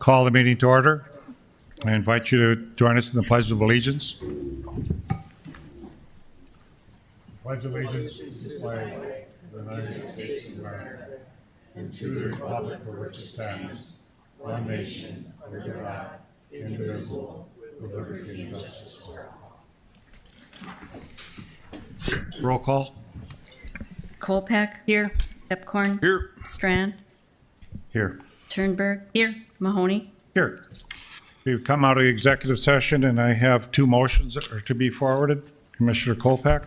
call the meeting to order. I invite you to join us in the Pledge of Allegiance. Pledge allegiance to the flag of the United States of America and to the republic for which it stands, one nation, under God, indivisible, with liberty and justice for all. Roll call. Kolpak. Here. Pepcorn. Here. Strand. Here. Turnberg. Here. Mahoney. Here. We've come out of executive session, and I have two motions that are to be forwarded. Commissioner Kolpak.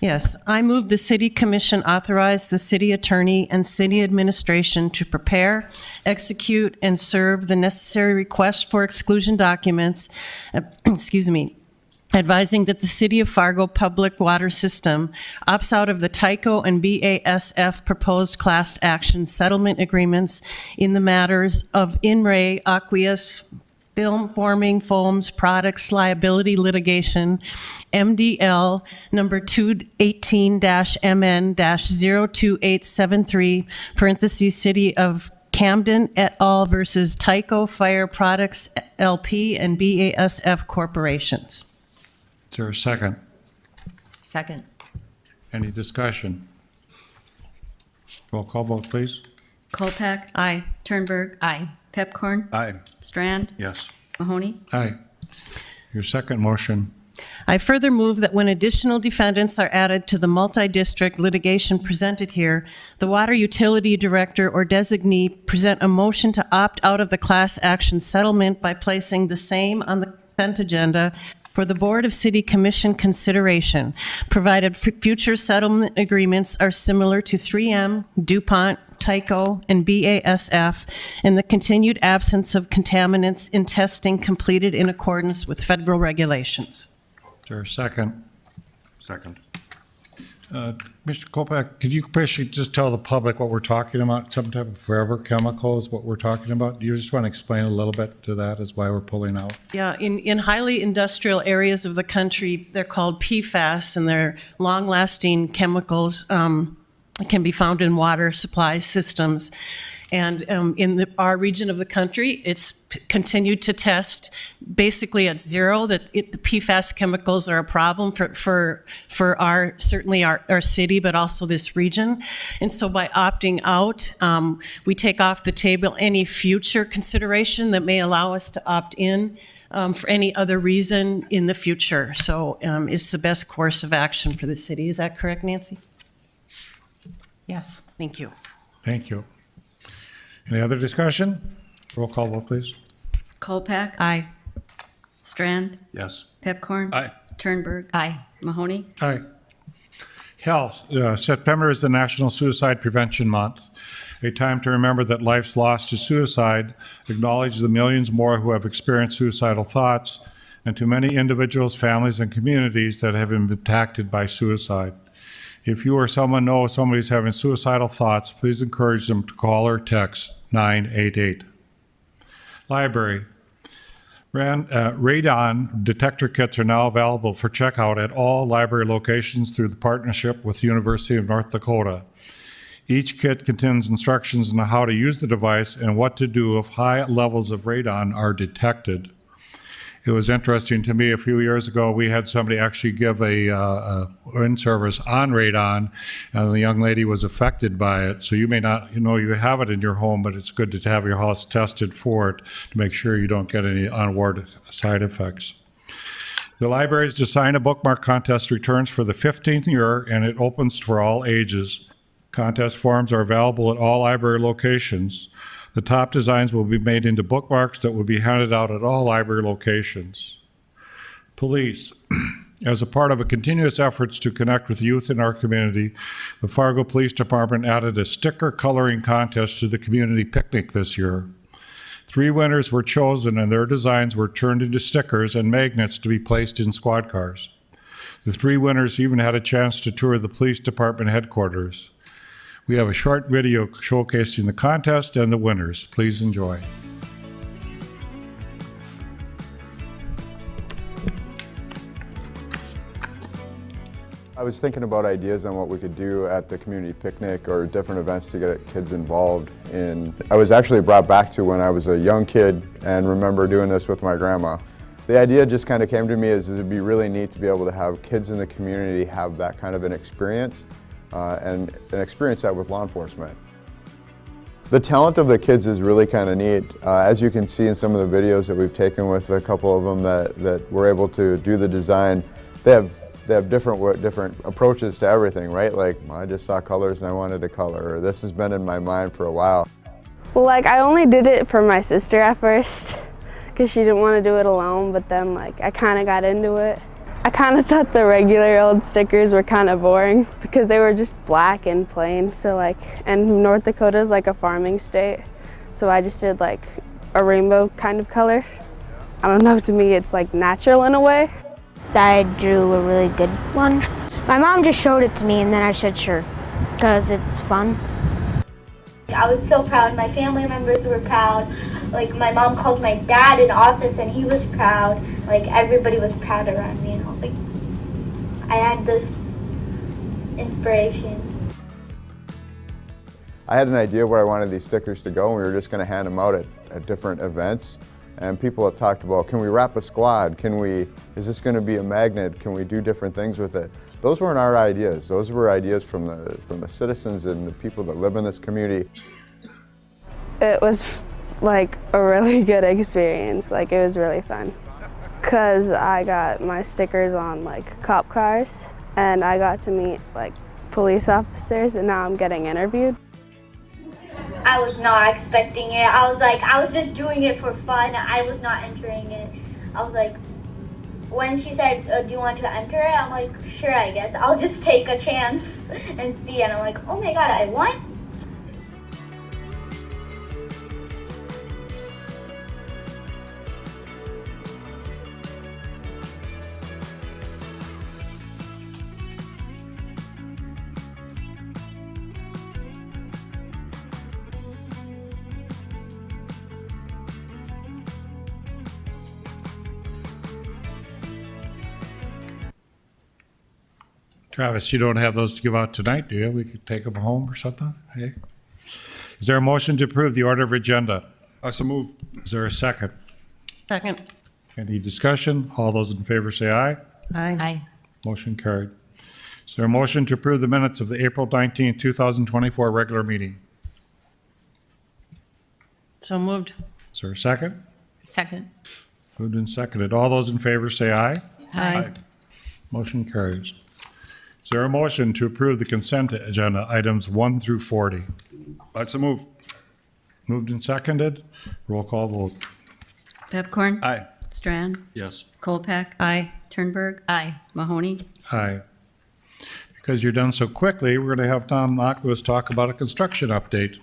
Yes, I move the City Commission authorize the city attorney and city administration to prepare, execute, and serve the necessary requests for exclusion documents, advising that the City of Fargo Public Water System opts out of the TYCO and BASF proposed class action settlement agreements in the matters of in re aqueous film forming foams products liability litigation, MDL number 218-MN-02873, parentheses City of Camden et al. Versus Tyco Fire Products LP and BASF Corporations. Is there a second? Second. Any discussion? Roll call vote, please. Kolpak. Aye. Turnberg. Aye. Pepcorn. Aye. Strand. Yes. Mahoney. Aye. Your second motion. I further move that when additional defendants are added to the multi-district litigation presented here, the water utility director or designee present a motion to opt out of the class action settlement by placing the same on the consent agenda for the Board of City Commission consideration, provided future settlement agreements are similar to 3M, DuPont, Tyco, and BASF, and the continued absence of contaminants in testing completed in accordance with federal regulations. Is there a second? Second. Mr. Kolpak, could you basically just tell the public what we're talking about? Some type of forever chemical is what we're talking about. Do you just want to explain a little bit to that as why we're pulling out? Yeah, in highly industrial areas of the country, they're called PFAS, and they're long-lasting chemicals can be found in water supply systems. And in our region of the country, it's continued to test basically at zero that the PFAS chemicals are a problem for certainly our city, but also this region. And so by opting out, we take off the table any future consideration that may allow us to opt in for any other reason in the future. So it's the best course of action for the city. Is that correct, Nancy? Yes, thank you. Thank you. Any other discussion? Roll call vote, please. Kolpak. Aye. Strand. Yes. Pepcorn. Aye. Turnberg. Aye. Mahoney. Aye. Health. September is the National Suicide Prevention Month, a time to remember that lives lost to suicide, acknowledge the millions more who have experienced suicidal thoughts, and to many individuals, families, and communities that have been impacted by suicide. If you or someone knows somebody's having suicidal thoughts, please encourage them to call or text 988. Library. Radon detector kits are now available for checkout at all library locations through the partnership with the University of North Dakota. Each kit contains instructions on how to use the device and what to do if high levels of radon are detected. It was interesting to me a few years ago, we had somebody actually give a in-service on radon, and the young lady was affected by it. So you may not, you have it in your home, but it's good to have your house tested for it to make sure you don't get any untoward side effects. The library's Design a Bookmark contest returns for the 15th year, and it opens for all ages. Contest forms are available at all library locations. The top designs will be made into bookmarks that will be handed out at all library locations. Police. As a part of a continuous efforts to connect with youth in our community, the Fargo Police Department added a sticker coloring contest to the community picnic this year. 3 winners were chosen and their designs were turned into stickers and magnets to be placed in squad cars. The 3 winners even had a chance to tour the police department headquarters. We have a short video showcasing the contest and the winners. Please enjoy. I was thinking about ideas on what we could do at the community picnic or different events to get kids involved in. I was actually brought back to when I was a young kid and remember doing this with my grandma. The idea just kind of came to me as it'd be really neat to be able to have kids in the community have that kind of an experience and experience that with law enforcement. The talent of the kids is really kind of neat. As you can see in some of the videos that we've taken with a couple of them that were able to do the design, they have different approaches to everything, right? Like, I just saw colors and I wanted to color, or this has been in my mind for a while. Well, like, I only did it for my sister at first because she didn't want to do it alone, but then like I kind of got into it. I kind of thought the regular old stickers were kind of boring because they were just black and plain. So like, and North Dakota is like a farming state, so I just did like a rainbow kind of color. I don't know, to me it's like natural in a way. I drew a really good one. My mom just showed it to me and then I said sure, because it's fun. I was so proud. My family members were proud. Like, my mom called my dad in office and he was proud. Like, everybody was proud around me, and I was like, I had this inspiration. I had an idea where I wanted these stickers to go, and we were just going to hand them out at different events. And people have talked about, can we wrap a squad? Is this going to be a magnet? Can we do different things with it? Those weren't our ideas. Those were ideas from the citizens and the people that live in this community. It was like a really good experience. Like, it was really fun because I got my stickers on like cop cars, and I got to meet like police officers, and now I'm getting interviewed. I was not expecting it. I was just doing it for fun. I was not entering it. I was like, when she said, do you want to enter it? I'm like, sure, I guess. I'll just take a chance and see. And I'm like, oh my God, I won? Travis, you don't have those to give out tonight, do you? We could take them home or something? Hey. Is there a motion to approve the order of agenda? I so move. Is there a second? Second. Any discussion? All those in favor say aye. Aye. Motion carried. Is there a motion to approve the minutes of the April 19, 2024 regular meeting? So moved. Is there a second? Second. Moved and seconded. All those in favor say aye. Aye. Motion carries. Is there a motion to approve the consent agenda items 1 through 40? I so move. Moved and seconded. Roll call vote. Pepcorn. Aye. Strand. Yes. Kolpak. Aye. Turnberg. Aye. Mahoney. Aye. Because you're done so quickly, we're going to have Tom Knocklis talk about a construction update.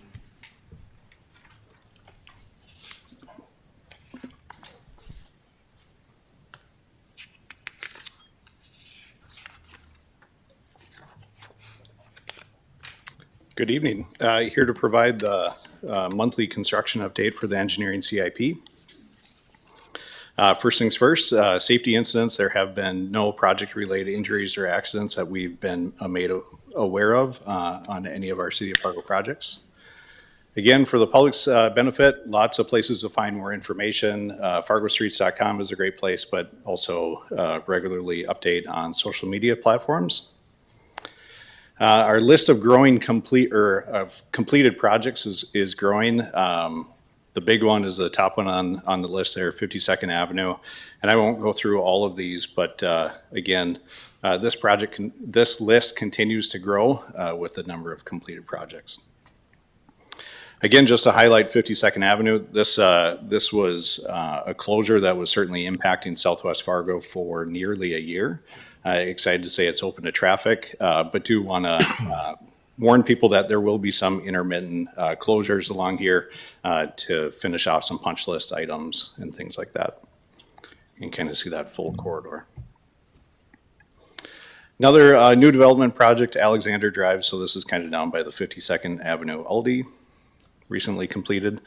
Good evening. Here to provide the monthly construction update for the engineering CIP. First things first, safety incidents. There have been no project-related injuries or accidents that we've been made aware of on any of our City of Fargo projects. Again, for the public's benefit, lots of places to find more information. FargoStreets.com is a great place, but also regularly update on social media platforms. Our list of completed projects is growing. The big one is the top one on the list there, 52nd Avenue. And I won't go through all of these, but again, this list continues to grow with the number of completed projects. Again, just to highlight 52nd Avenue, this was a closure that was certainly impacting Southwest Fargo for nearly a year. Excited to say it's open to traffic, but do want to warn people that there will be some intermittent closures along here to finish off some punch list items and things like that. You can kind of see that full corridor. Another new development project, Alexander Drive. So this is kind of down by the 52nd Avenue Aldi. recently completed.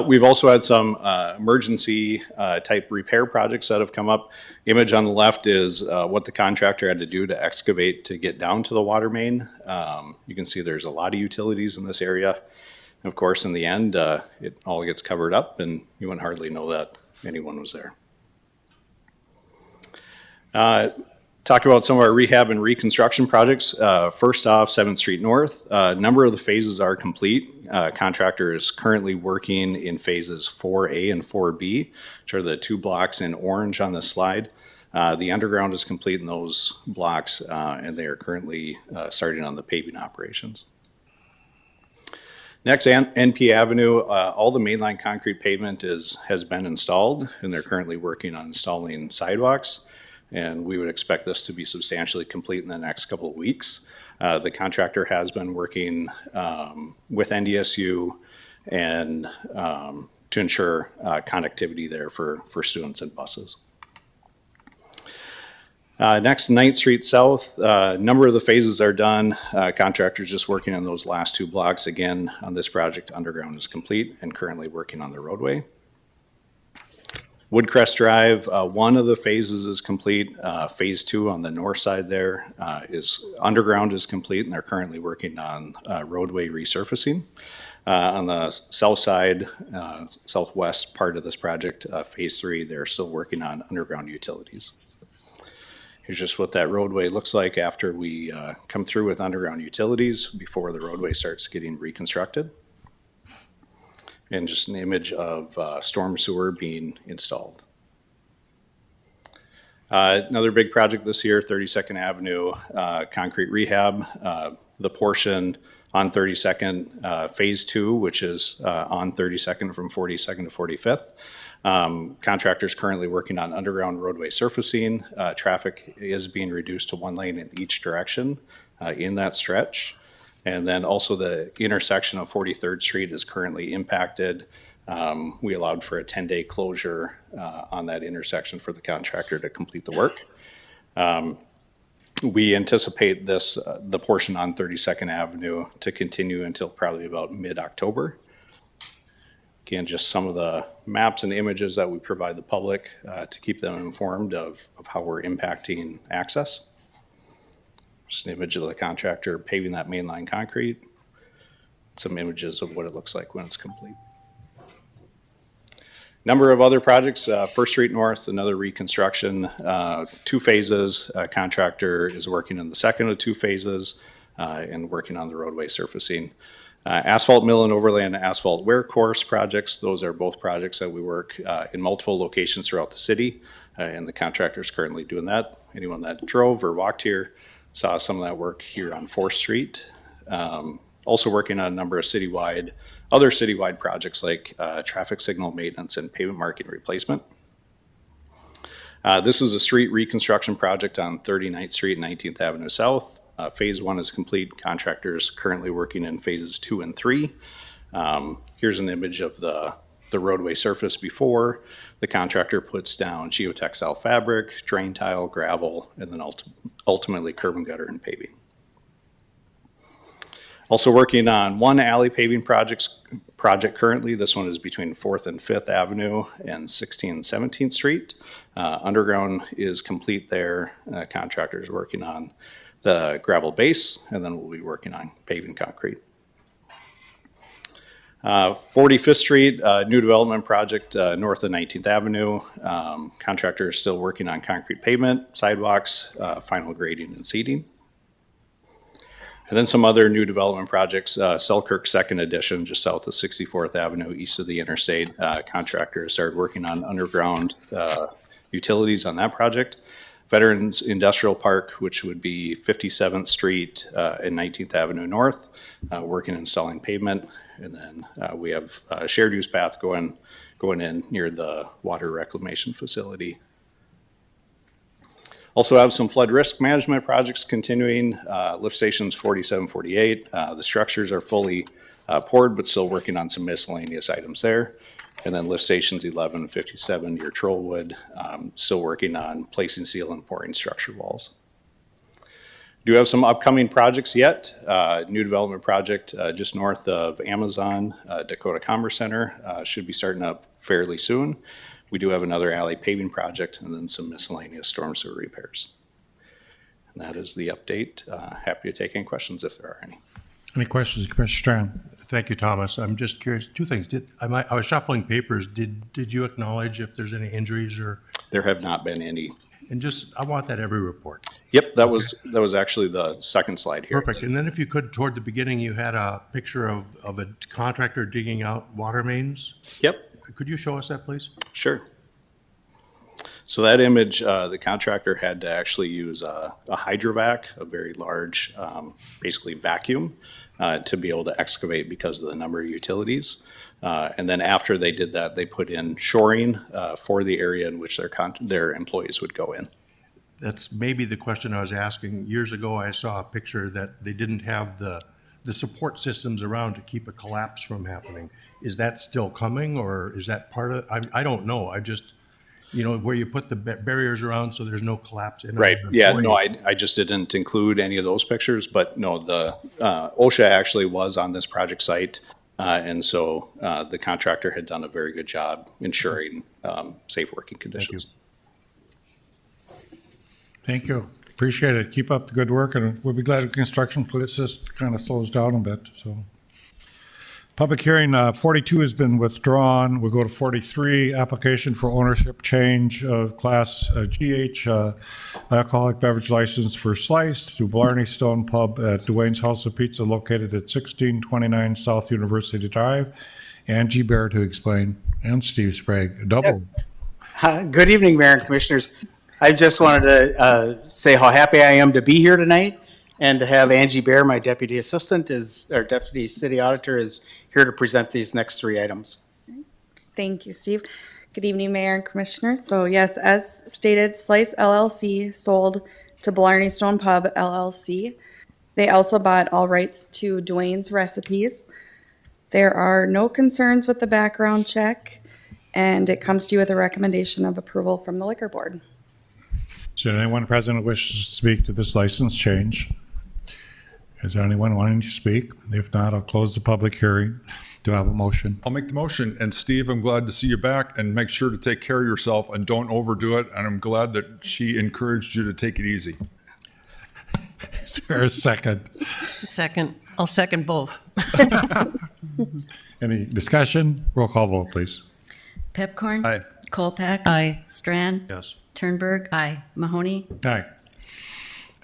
We've also had some emergency type repair projects that have come up. Image on the left is what the contractor had to do to excavate to get down to the water main. You can see there's a lot of utilities in this area. Of course, in the end, it all gets covered up and you wouldn't hardly know that anyone was there. Talk about some of our rehab and reconstruction projects. First off, 7th Street North. A number of the phases are complete. Contractor is currently working in phases 4A and 4B, which are the 2 blocks in orange on the slide. The underground is complete in those blocks, and they are currently starting on the paving operations. Next, NP Avenue, all the mainline concrete pavement has been installed, and they're currently working on installing sidewalks. And we would expect this to be substantially complete in the next couple of weeks. The contractor has been working with NDSU and to ensure connectivity there for students and buses. Next, 9th Street South, a number of the phases are done. Contractor's just working on those last 2 blocks. Again, on this project, underground is complete and currently working on the roadway. Woodcrest Drive, 1 of the phases is complete. Phase 2 on the north side there is underground is complete, and they're currently working on roadway resurfacing. On the south side, southwest part of this project, Phase 3, they're still working on underground utilities. Here's just what that roadway looks like after we come through with underground utilities before the roadway starts getting reconstructed. And just an image of storm sewer being installed. Another big project this year, 32nd Avenue concrete rehab. The portion on 32nd, Phase 2, which is on 32nd from 42nd to 45th. Contractors currently working on underground roadway surfacing. Traffic is being reduced to 1 lane in each direction in that stretch. And then also the intersection of 43rd Street is currently impacted. We allowed for a 10-day closure on that intersection for the contractor to complete the work. We anticipate the portion on 32nd Avenue to continue until probably about mid-October. Again, just some of the maps and images that we provide the public to keep them informed of how we're impacting access. Just an image of the contractor paving that mainline concrete. Some images of what it looks like when it's complete. Number of other projects, 1st Street North, another reconstruction, 2 phases. Contractor is working on the second of 2 phases and working on the roadway surfacing. Asphalt mill and overland asphalt wear course projects. Those are both projects that we work in multiple locations throughout the city, and the contractor is currently doing that. Anyone that drove or walked here saw some of that work here on 4th Street. Also working on a number of other citywide projects like traffic signal maintenance and pavement marking replacement. This is a street reconstruction project on 39th Street and 19th Avenue South. Phase 1 is complete. Contractors currently working in phases 2 and 3. Here's an image of the roadway surface before. The contractor puts down geotextile fabric, drain tile, gravel, and then ultimately curb and gutter and paving. Also working on 1 alley paving project currently. This one is between 4th and 5th Avenue and 16th and 17th Street. Underground is complete there. Contractor is working on the gravel base, and then we'll be working on paving concrete. 45th Street, new development project north of 19th Avenue. Contractor is still working on concrete pavement, sidewalks, final grading and seeding. And then some other new development projects, Selkirk Second Edition, just south of 64th Avenue, east of the interstate. Contractor started working on underground utilities on that project. Veterans Industrial Park, which would be 57th Street and 19th Avenue North, working installing pavement. And then we have a shared use path going in near the water reclamation facility. Also have some flood risk management projects continuing. Lift stations 47, 48. The structures are fully poured, but still working on some miscellaneous items there. And then lift stations 11, 57 near Trollwood, still working on placing steel and pouring structure walls. Do have some upcoming projects yet. New development project just north of Amazon, Dakota Commerce Center, should be starting up fairly soon. We do have another alley paving project and then some miscellaneous storm sewer repairs. And that is the update. Happy to take any questions if there are any. Any questions, Commissioner Strand? Thank you, Thomas. I'm just curious, two things. I was shuffling papers. Did you acknowledge if there's any injuries or, There have not been any. and just, I want that every report. Yep, that was actually the second slide here. Perfect. And then if you could, toward the beginning, you had a picture of a contractor digging out water mains. Yep. Could you show us that, please? Sure. So that image, the contractor had to actually use a hydrovac, a very large, basically vacuum, to be able to excavate because of the number of utilities. And then after they did that, they put in shoring for the area in which their employees would go in. That's maybe the question I was asking. Years ago, I saw a picture that they didn't have the support systems around to keep a collapse from happening. Is that still coming, or is that part of, I don't know. I just, where you put the barriers around so there's no collapse. Right. Yeah. No, I just didn't include any of those pictures, but no, the OSHA actually was on this project site. And so the contractor had done a very good job ensuring safe working conditions. Thank you. Appreciate it. Keep up the good work, and we'll be glad if construction just kind of slows down a bit, so. Public hearing 42 has been withdrawn. We'll go to 43, application for ownership change of Class GH alcoholic beverage license for Slice to Blarney Stone Pub at Duane's House of Pizza located at 1629 South University Drive. Angie Bear to explain, and Steve Sprague, double. Good evening, Mayor and Commissioners. I just wanted to say how happy I am to be here tonight and to have Angie Bear, my deputy assistant, our deputy city auditor, is here to present these next three items. Thank you, Steve. Good evening, Mayor and Commissioners. So yes, as stated, Slice LLC sold to Blarney Stone Pub LLC. They also bought all rights to Duane's Recipes. There are no concerns with the background check, and it comes to you with a recommendation of approval from the Liquor Board. Is there anyone present who wishes to speak to this license change? Is there anyone wanting to speak? If not, I'll close the public hearing. Do I have a motion? I'll make the motion. And Steve, I'm glad to see you back, and make sure to take care of yourself and don't overdo it. And I'm glad that she encouraged you to take it easy. Is there a second? Second. I'll second both. Any discussion? Roll call vote, please. Pepcorn? Aye. Colpack? Aye. Strand? Yes. Turnberg? Aye. Mahoney? Aye.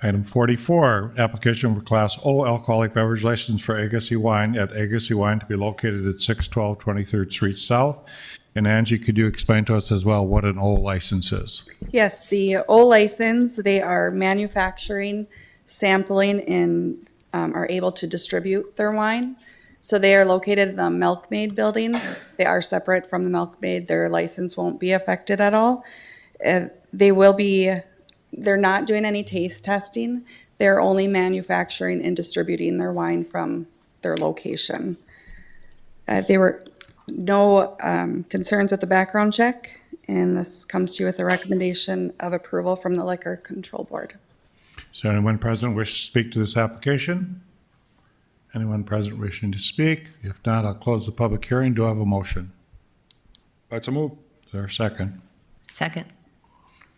Item 44, application for Class O alcoholic beverage license for Agassi Wine at Agassi Wine to be located at 612 23rd Street South. And Angie, could you explain to us as well what an O license is? Yes, the O license, they are manufacturing, sampling, and are able to distribute their wine. So they are located in the Milkmaid building. They are separate from the Milkmaid. Their license won't be affected at all. They're not doing any taste testing. They're only manufacturing and distributing their wine from their location. There were no concerns with the background check, and this comes to you with a recommendation of approval from the Liquor Control Board. Is there anyone present wish to speak to this application? Anyone present wishing to speak? If not, I'll close the public hearing. Do I have a motion? That's a move. Is there a second? Second.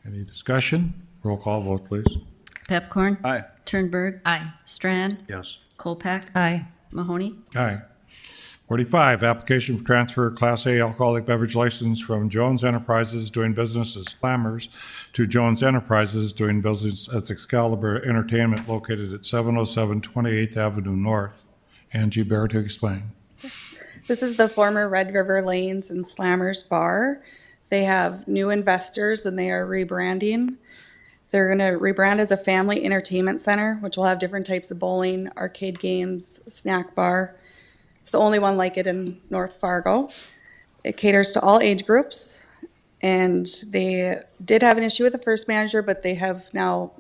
Any discussion? Roll call vote, please. Pepcorn? Aye. Turnberg? Aye. Strand? Yes. Colpack? Aye. Mahoney? Aye. 45, application for transfer of Class A alcoholic beverage license from Jones Enterprises doing business as Slammers to Jones Enterprises doing business as Excalibur Entertainment located at 707 28th Avenue North. Angie Bear to explain. This is the former Red River Lanes and Slammers Bar. They have new investors and they are rebranding. They're going to rebrand as a family entertainment center, which will have different types of bowling, arcade games, snack bar. It's the only one like it in North Fargo. It caters to all age groups. And they did have an issue with the first manager, but they have now,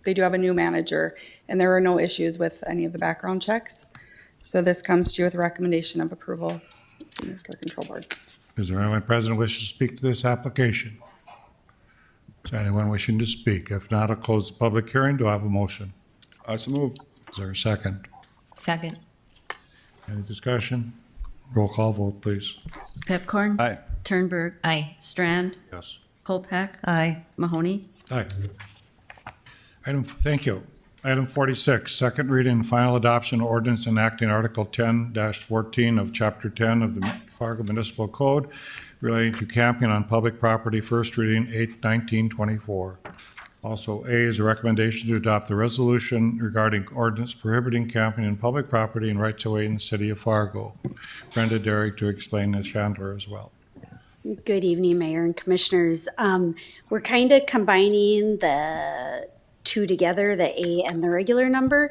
they do have a new manager, and there were no issues with any of the background checks. So this comes to you with a recommendation of approval from the Liquor Control Board. Is there anyone present who wishes to speak to this application? Is there anyone wishing to speak? If not, I'll close the public hearing. Do I have a motion? So move. Is there a second? Second. Any discussion? Roll call vote, please. Pepcorn. Aye. Turnberg. Aye. Strand. Yes. Kolpak. Aye. Mahoney. Aye. Thank you. Item 46, second reading and final adoption ordinance enacting Article 10-14 of Chapter 10 of the Fargo Municipal Code relating to camping on public property, first reading 8/19/24. Also, A is a recommendation to adopt the resolution regarding ordinance prohibiting camping in public property and rights-of-way in the city of Fargo. Brenda Derrick to explain as Chandler as well. Good evening, Mayor and Commissioners. We're kind of combining the two together, the A and the regular number,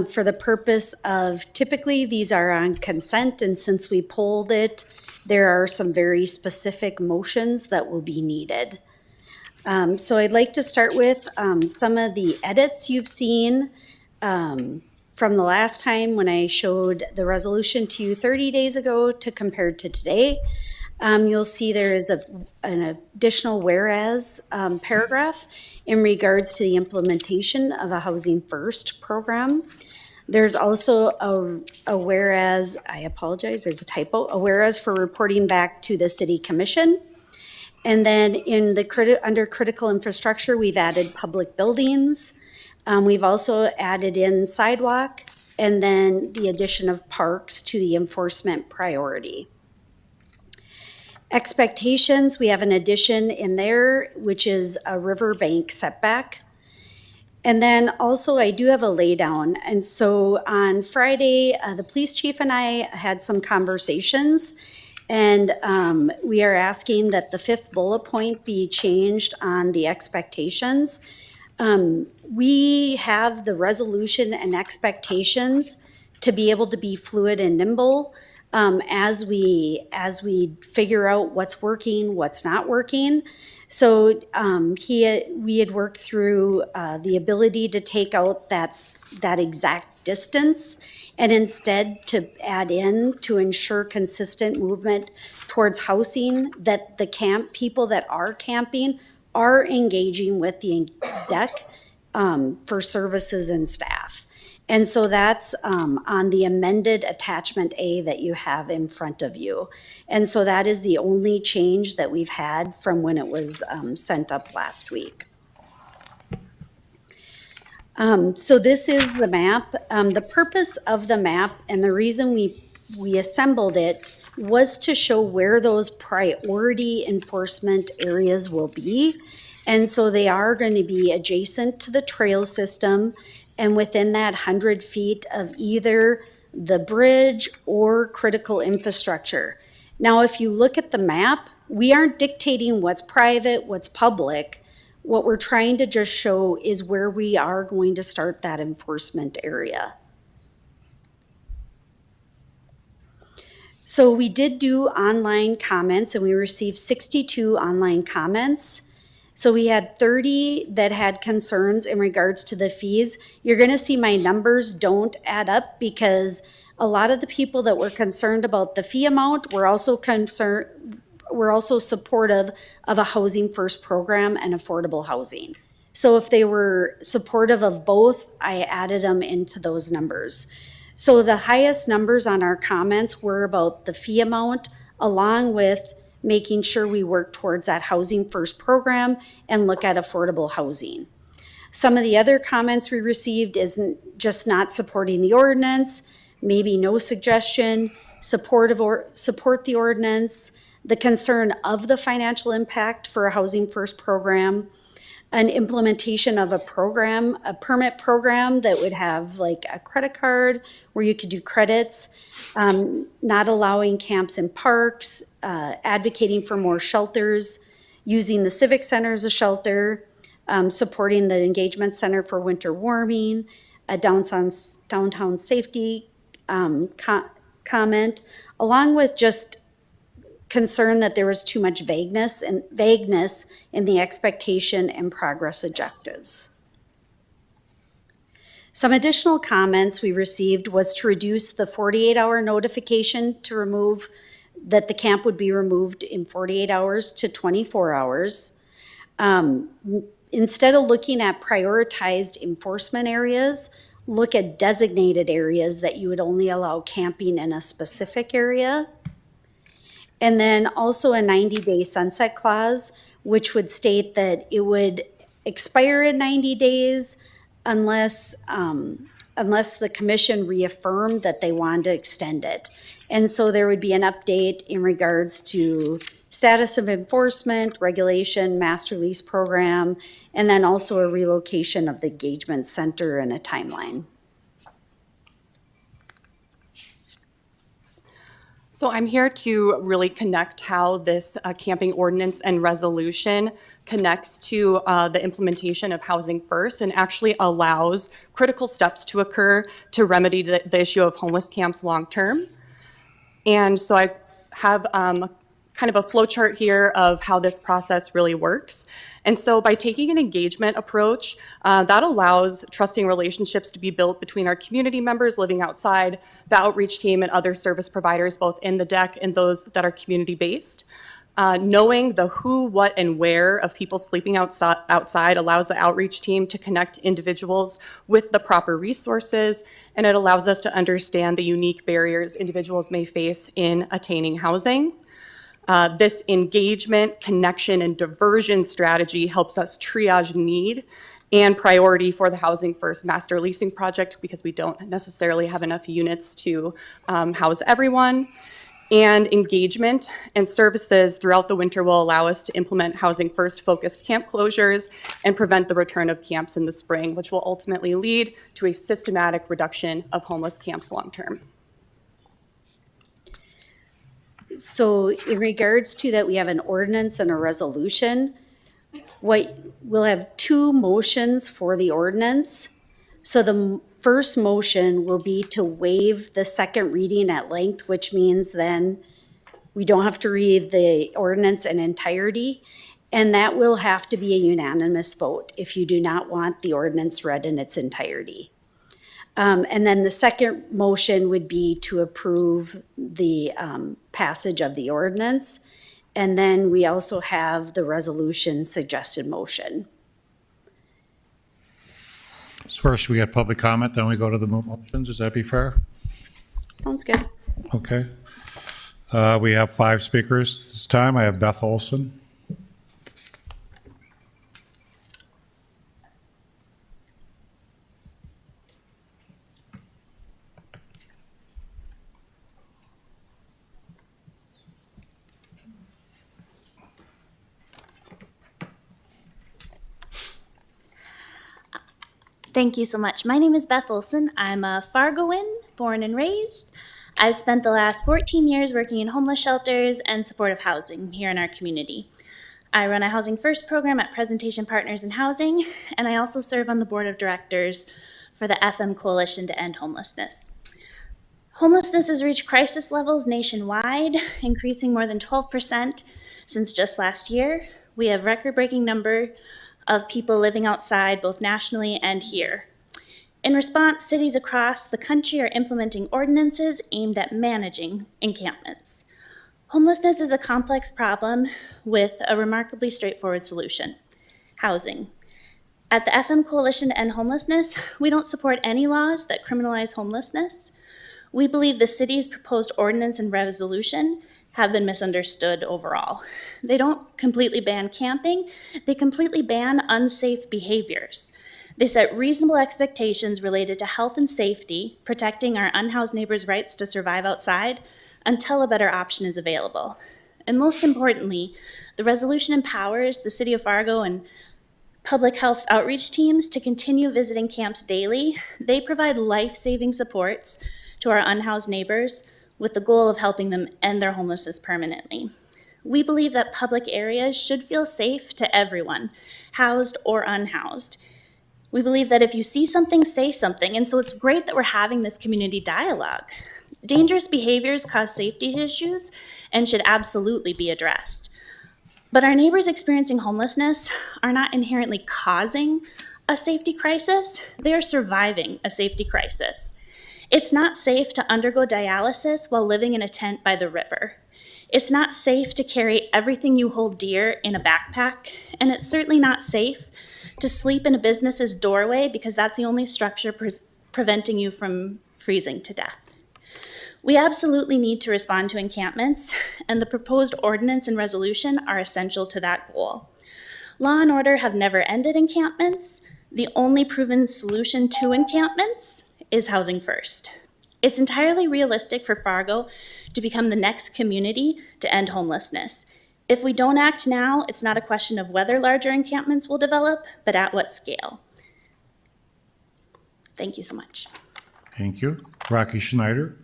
for the purpose of, typically these are on consent, and since we pulled it, there are some very specific motions that will be needed. So I'd like to start with some of the edits you've seen from the last time when I showed the resolution to you 30 days ago to compared to today. You'll see there is an additional whereas paragraph in regards to the implementation of a Housing First program. There's also a whereas, I apologize, there's a typo, a whereas for reporting back to the City Commission. And then in the under critical infrastructure, we've added public buildings. We've also added in sidewalk and then the addition of parks to the enforcement priority. Expectations, we have an addition in there, which is a riverbank setback. And then also I do have a laydown. And so on Friday, the police chief and I had some conversations, and we are asking that the 5th bullet point be changed on the expectations. We have the resolution and expectations to be able to be fluid and nimble as we figure out what's working, what's not working. So we had worked through the ability to take out that exact distance and instead to add in to ensure consistent movement towards housing, that the people that are camping are engaging with the deck for services and staff. And so that's on the amended attachment A that you have in front of you. And so that is the only change that we've had from when it was sent up last week. So this is the map. The purpose of the map and the reason we assembled it was to show where those priority enforcement areas will be. And so they are going to be adjacent to the trail system and within that 100 feet of either the bridge or critical infrastructure. Now, if you look at the map, we aren't dictating what's private, what's public. What we're trying to just show is where we are going to start that enforcement area. So we did do online comments and we received 62 online comments. So we had 30 that had concerns in regards to the fees. You're going to see my numbers don't add up because a lot of the people that were concerned about the fee amount were also supportive of a Housing First program and affordable housing. So if they were supportive of both, I added them into those numbers. So the highest numbers on our comments were about the fee amount, along with making sure we work towards that Housing First program and look at affordable housing. Some of the other comments we received isn't just not supporting the ordinance, maybe no suggestion, support the ordinance, the concern of the financial impact for a Housing First program, an implementation of a permit program that would have like a credit card where you could do credits, not allowing camps in parks, advocating for more shelters, using the Civic Center as a shelter, supporting the Engagement Center for winter warming, a downtown safety comment, along with just concern that there was too much vagueness in the expectation and progress objectives. Some additional comments we received was to reduce the 48-hour notification to remove, that the camp would be removed in 48 hours to 24 hours. instead of looking at prioritized enforcement areas, look at designated areas that you would only allow camping in a specific area. And then also a 90-day sunset clause, which would state that it would expire in 90 days unless the commission reaffirmed that they wanted to extend it. And so there would be an update in regards to status of enforcement, regulation, master lease program, and then also a relocation of the engagement center and a timeline. So I'm here to really connect how this camping ordinance and resolution connects to the implementation of Housing First and actually allows critical steps to occur to remedy the issue of homeless camps long-term. And so I have kind of a flow chart here of how this process really works. And so by taking an engagement approach, that allows trusting relationships to be built between our community members living outside, the outreach team, and other service providers, both in the deck and those that are community-based. Knowing the who, what, and where of people sleeping outside allows the outreach team to connect individuals with the proper resources, and it allows us to understand the unique barriers individuals may face in attaining housing. This engagement, connection, and diversion strategy helps us triage need and priority for the Housing First master leasing project because we don't necessarily have enough units to house everyone. And engagement and services throughout the winter will allow us to implement Housing First focused camp closures and prevent the return of camps in the spring, which will ultimately lead to a systematic reduction of homeless camps long term. So in regards to that, we have an ordinance and a resolution. We'll have two motions for the ordinance. So the first motion will be to waive the second reading at length, which means then we don't have to read the ordinance in entirety. And that will have to be a unanimous vote if you do not want the ordinance read in its entirety. And then the second motion would be to approve the passage of the ordinance. And then we also have the resolution suggested motion. So first we get public comment, then we go to the motions. Does that be fair? Sounds good. Okay. We have 5 speakers this time. I have Beth Olson. Thank you so much. My name is Beth Olson. I'm a Fargoan, born and raised. I've spent the last 14 years working in homeless shelters and supportive housing here in our community. I run a Housing First program at Presentation Partners in Housing, and I also serve on the board of directors for the FM Coalition to End Homelessness. Homelessness has reached crisis levels nationwide, increasing more than 12% since just last year. We have record-breaking number of people living outside, both nationally and here. In response, cities across the country are implementing ordinances aimed at managing encampments. Homelessness is a complex problem with a remarkably straightforward solution: housing. At the FM Coalition to End Homelessness, we don't support any laws that criminalize homelessness. We believe the city's proposed ordinance and resolution have been misunderstood overall. They don't completely ban camping, they completely ban unsafe behaviors. They set reasonable expectations related to health and safety, protecting our unhoused neighbors' rights to survive outside until a better option is available. And most importantly, the resolution empowers the City of Fargo and Public Health's outreach teams to continue visiting camps daily. They provide life-saving supports to our unhoused neighbors with the goal of helping them end their homelessness permanently. We believe that public areas should feel safe to everyone, housed or unhoused. We believe that if you see something, say something, and so it's great that we're having this community dialogue. Dangerous behaviors cause safety issues and should absolutely be addressed. But our neighbors experiencing homelessness are not inherently causing a safety crisis, they are surviving a safety crisis. It's not safe to undergo dialysis while living in a tent by the river. It's not safe to carry everything you hold dear in a backpack, and it's certainly not safe to sleep in a business's doorway because that's the only structure preventing you from freezing to death. We absolutely need to respond to encampments, and the proposed ordinance and resolution are essential to that goal. Law and order have never ended encampments. The only proven solution to encampments is housing first. It's entirely realistic for Fargo to become the next community to end homelessness. If we don't act now, it's not a question of whether larger encampments will develop, but at what scale. Thank you so much. Thank you. Rocky Schneider.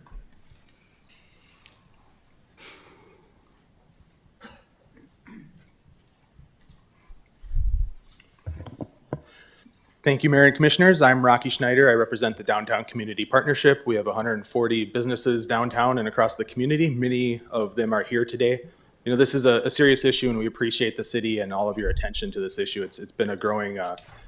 Thank you, Mayor and Commissioners. I'm Rocky Schneider. I represent the Downtown Community Partnership. We have 140 businesses downtown and across the community. Many of them are here today. You know, this is a serious issue, and we appreciate the city and all of your attention to this issue. It's been a growing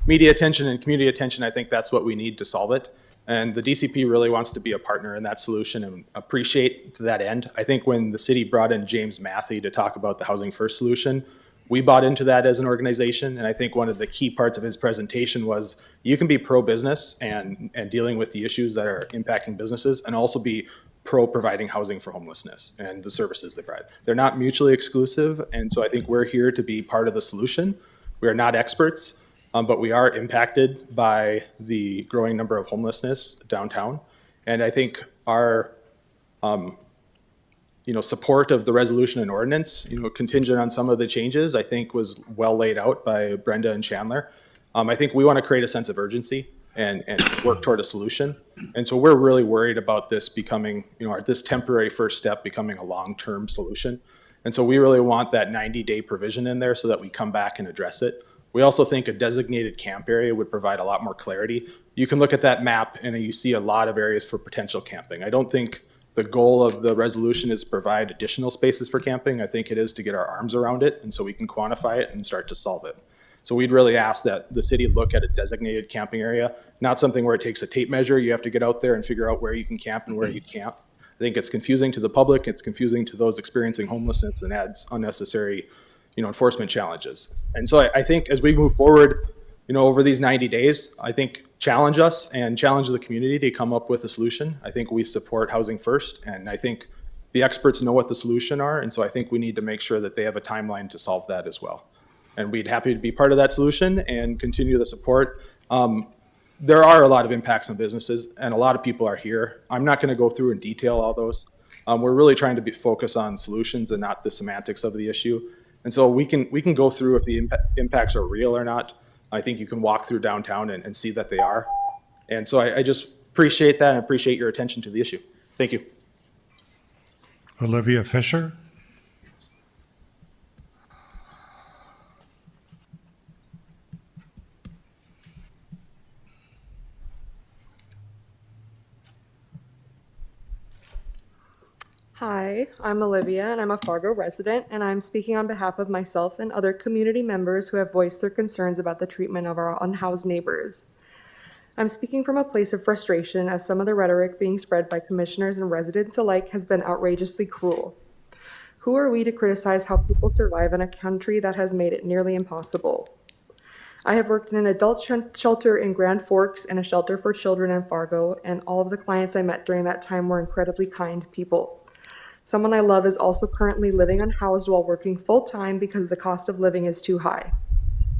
media attention and community attention. I think that's what we need to solve it. And the DCP really wants to be a partner in that solution and appreciate to that end. I think when the city brought in James Matthey to talk about the Housing First solution, we bought into that as an organization, and I think one of the key parts of his presentation was you can be pro-business and dealing with the issues that are impacting businesses and also be pro-providing housing for homelessness and the services they provide. They're not mutually exclusive, and so I think we're here to be part of the solution. We are not experts, but we are impacted by the growing number of homelessness downtown, and I think our support of the resolution and ordinance, contingent on some of the changes, I think was well laid out by Brenda and Chandler. I think we want to create a sense of urgency and work toward a solution. And so we're really worried about this becoming, this temporary first step becoming a long-term solution. And so we really want that 90-day provision in there so that we come back and address it. We also think a designated camp area would provide a lot more clarity. You can look at that map and you see a lot of areas for potential camping. I don't think the goal of the resolution is to provide additional spaces for camping. I think it is to get our arms around it and so we can quantify it and start to solve it. So we'd really ask that the city look at a designated camping area, not something where it takes a tape measure. You have to get out there and figure out where you can camp and where you can't. I think it's confusing to the public. It's confusing to those experiencing homelessness and adds unnecessary, enforcement challenges. And so I think as we move forward, over these 90 days, I think challenge us and challenge the community to come up with a solution. I think we support housing first, and I think the experts know what the solution are, and so I think we need to make sure that they have a timeline to solve that as well. And we'd happy to be part of that solution and continue the support. There are a lot of impacts on businesses, and a lot of people are here. I'm not going to go through and detail all those. We're really trying to focus on solutions and not the semantics of the issue. And so we can go through if the impacts are real or not. I think you can walk through downtown and see that they are. And so I just appreciate that and appreciate your attention to the issue. Thank you. Olivia Fisher. Hi, I'm Olivia, and I'm a Fargo resident, and I'm speaking on behalf of myself and other community members who have voiced their concerns about the treatment of our unhoused neighbors. I'm speaking from a place of frustration as some of the rhetoric being spread by commissioners and residents alike has been outrageously cruel. Who are we to criticize how people survive in a country that has made it nearly impossible? I have worked in an adult shelter in Grand Forks and a shelter for children in Fargo, and all of the clients I met during that time were incredibly kind people. Someone I love is also currently living unhoused while working full-time because the cost of living is too high.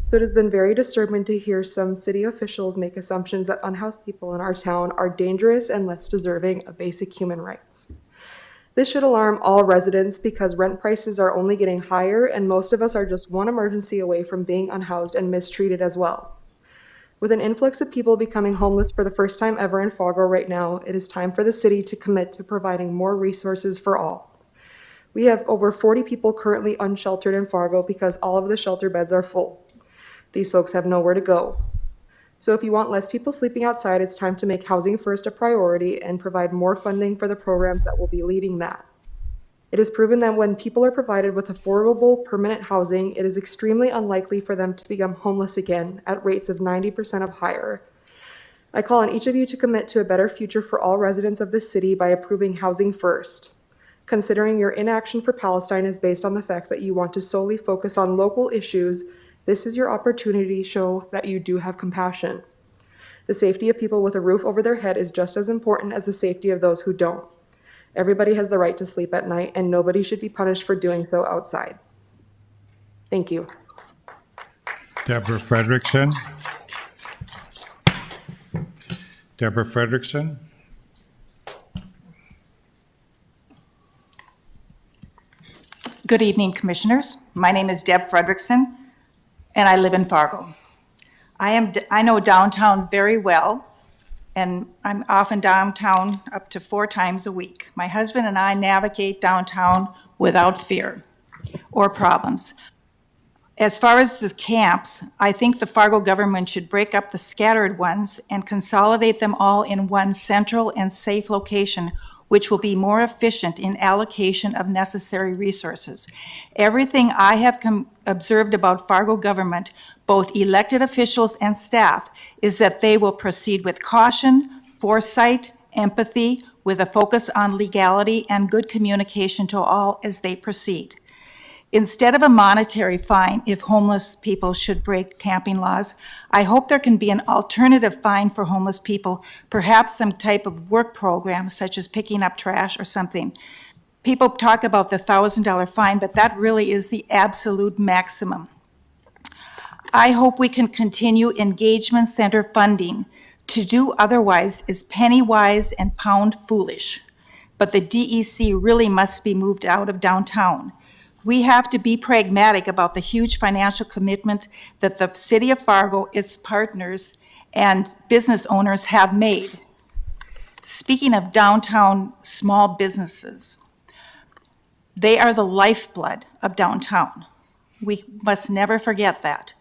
So it has been very disturbing to hear some city officials make assumptions that unhoused people in our town are dangerous and less deserving of basic human rights. This should alarm all residents because rent prices are only getting higher and most of us are just one emergency away from being unhoused and mistreated as well. With an influx of people becoming homeless for the first time ever in Fargo right now, it is time for the city to commit to providing more resources for all. We have over 40 people currently unsheltered in Fargo because all of the shelter beds are full. These folks have nowhere to go. So if you want less people sleeping outside, it's time to make housing first a priority and provide more funding for the programs that will be leading that. It is proven that when people are provided with affordable, permanent housing, it is extremely unlikely for them to become homeless again at rates of 90% or higher. I call on each of you to commit to a better future for all residents of this city by approving Housing First. Considering your inaction for Palestine is based on the fact that you want to solely focus on local issues, this is your opportunity to show that you do have compassion. The safety of people with a roof over their head is just as important as the safety of those who don't. Everybody has the right to sleep at night, and nobody should be punished for doing so outside. Thank you. Deborah Frederickson. Deborah Frederickson. Good evening, Commissioners. My name is Deb Frederickson, and I live in Fargo. I know downtown very well, and I'm often downtown up to 4 times a week. My husband and I navigate downtown without fear or problems. As far as the camps, I think the Fargo government should break up the scattered ones and consolidate them all in one central and safe location, which will be more efficient in allocation of necessary resources. Everything I have observed about Fargo government, both elected officials and staff, is that they will proceed with caution, foresight, empathy, with a focus on legality and good communication to all as they proceed. Instead of a monetary fine if homeless people should break camping laws, I hope there can be an alternative fine for homeless people, perhaps some type of work program such as picking up trash or something. People talk about the $1,000 fine, but that really is the absolute maximum. I hope we can continue engagement center funding. To do otherwise is penny wise and pound foolish. But the DEC really must be moved out of downtown. We have to be pragmatic about the huge financial commitment that the City of Fargo, its partners, and business owners have made. Speaking of downtown small businesses, they are the lifeblood of downtown. We must never forget that.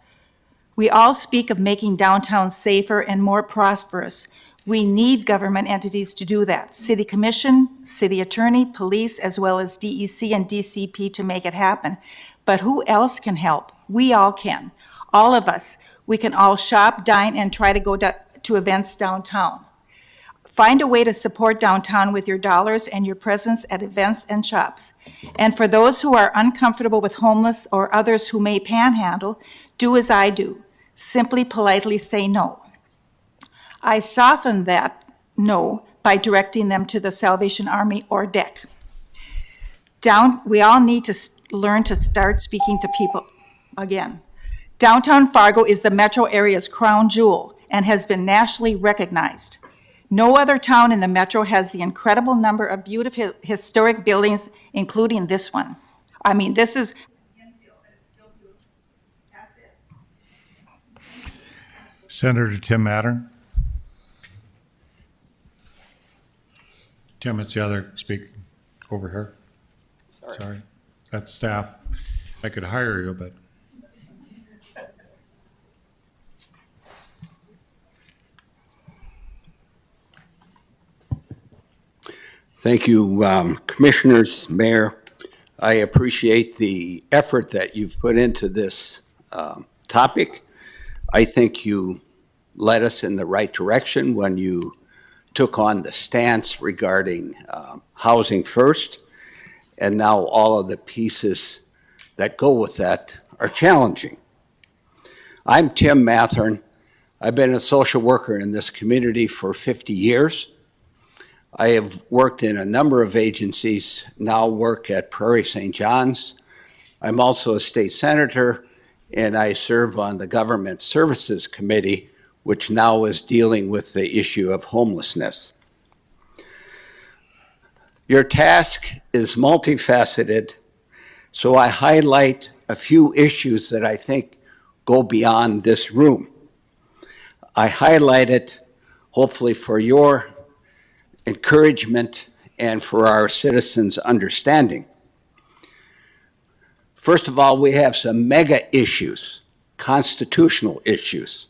We all speak of making downtown safer and more prosperous. We need government entities to do that. City Commission, City Attorney, Police, as well as DEC and DCP to make it happen. But who else can help? We all can. All of us. We can all shop, dine, and try to go to events downtown. Find a way to support downtown with your dollars and your presence at events and shops. And for those who are uncomfortable with homeless or others who may panhandle, do as I do. Simply politely say no. I soften that no by directing them to the Salvation Army or DEC. We all need to learn to start speaking to people again. Downtown Fargo is the metro area's crown jewel and has been nationally recognized. No other town in the metro has the incredible number of beautiful historic buildings, including this one. I mean, this is Senator Tim Mattern. Tim, it's the other speaker over here. Sorry. That's staff. I could hire you, but. Thank you, Commissioners, Mayor. I appreciate the effort that you've put into this topic. I think you led us in the right direction when you took on the stance regarding housing first, and now all of the pieces that go with that are challenging. I'm Tim Mathern. I've been a social worker in this community for 50 years. I have worked in a number of agencies, now work at Prairie St. John's. I'm also a state senator, and I serve on the Government Services Committee, which now is dealing with the issue of homelessness. Your task is multifaceted, so I highlight a few issues that I think go beyond this room. I highlight it hopefully for your encouragement and for our citizens' understanding. First of all, we have some mega issues, constitutional issues.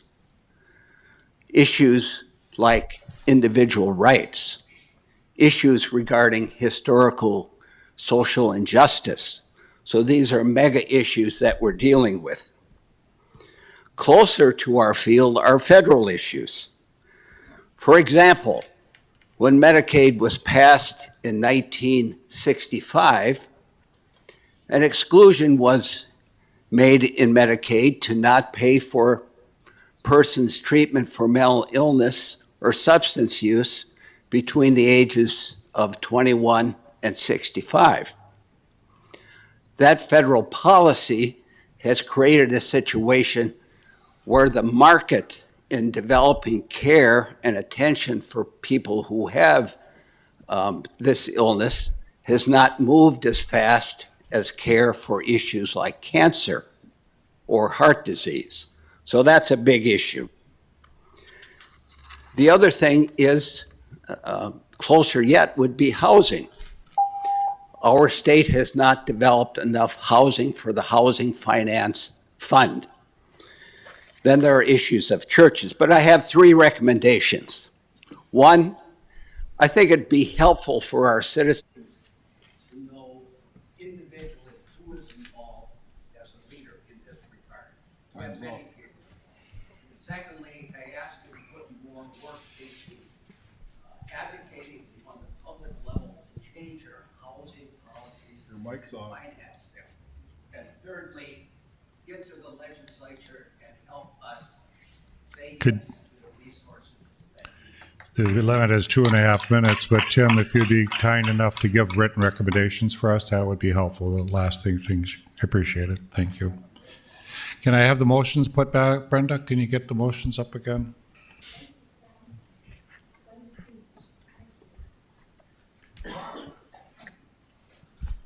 Issues like individual rights, issues regarding historical social injustice. So these are mega issues that we're dealing with. Closer to our field are federal issues. For example, When Medicaid was passed in 1965, an exclusion was made in Medicaid to not pay for persons' treatment for mental illness or substance use between the ages of 21 and 65. That federal policy has created a situation where the market in developing care and attention for people who have this illness has not moved as fast as care for issues like cancer or heart disease. So that's a big issue. The other thing is, closer yet, would be housing. Our state has not developed enough housing for the Housing Finance Fund. Then there are issues of churches, but I have 3 recommendations. One, I think it'd be helpful for our citizens to know individually who is involved as a leader in this regard. I have many people. Secondly, I ask you to put more work into advocating on the public level to change our housing policies and finance them. And thirdly, get to the legislature and help us say yes to the resources. The limit is 2.5 minutes, but Tim, if you'd be kind enough to give written recommendations for us, that would be helpful. The last things, I appreciate it. Thank you. Can I have the motions put back? Brenda, can you get the motions up again?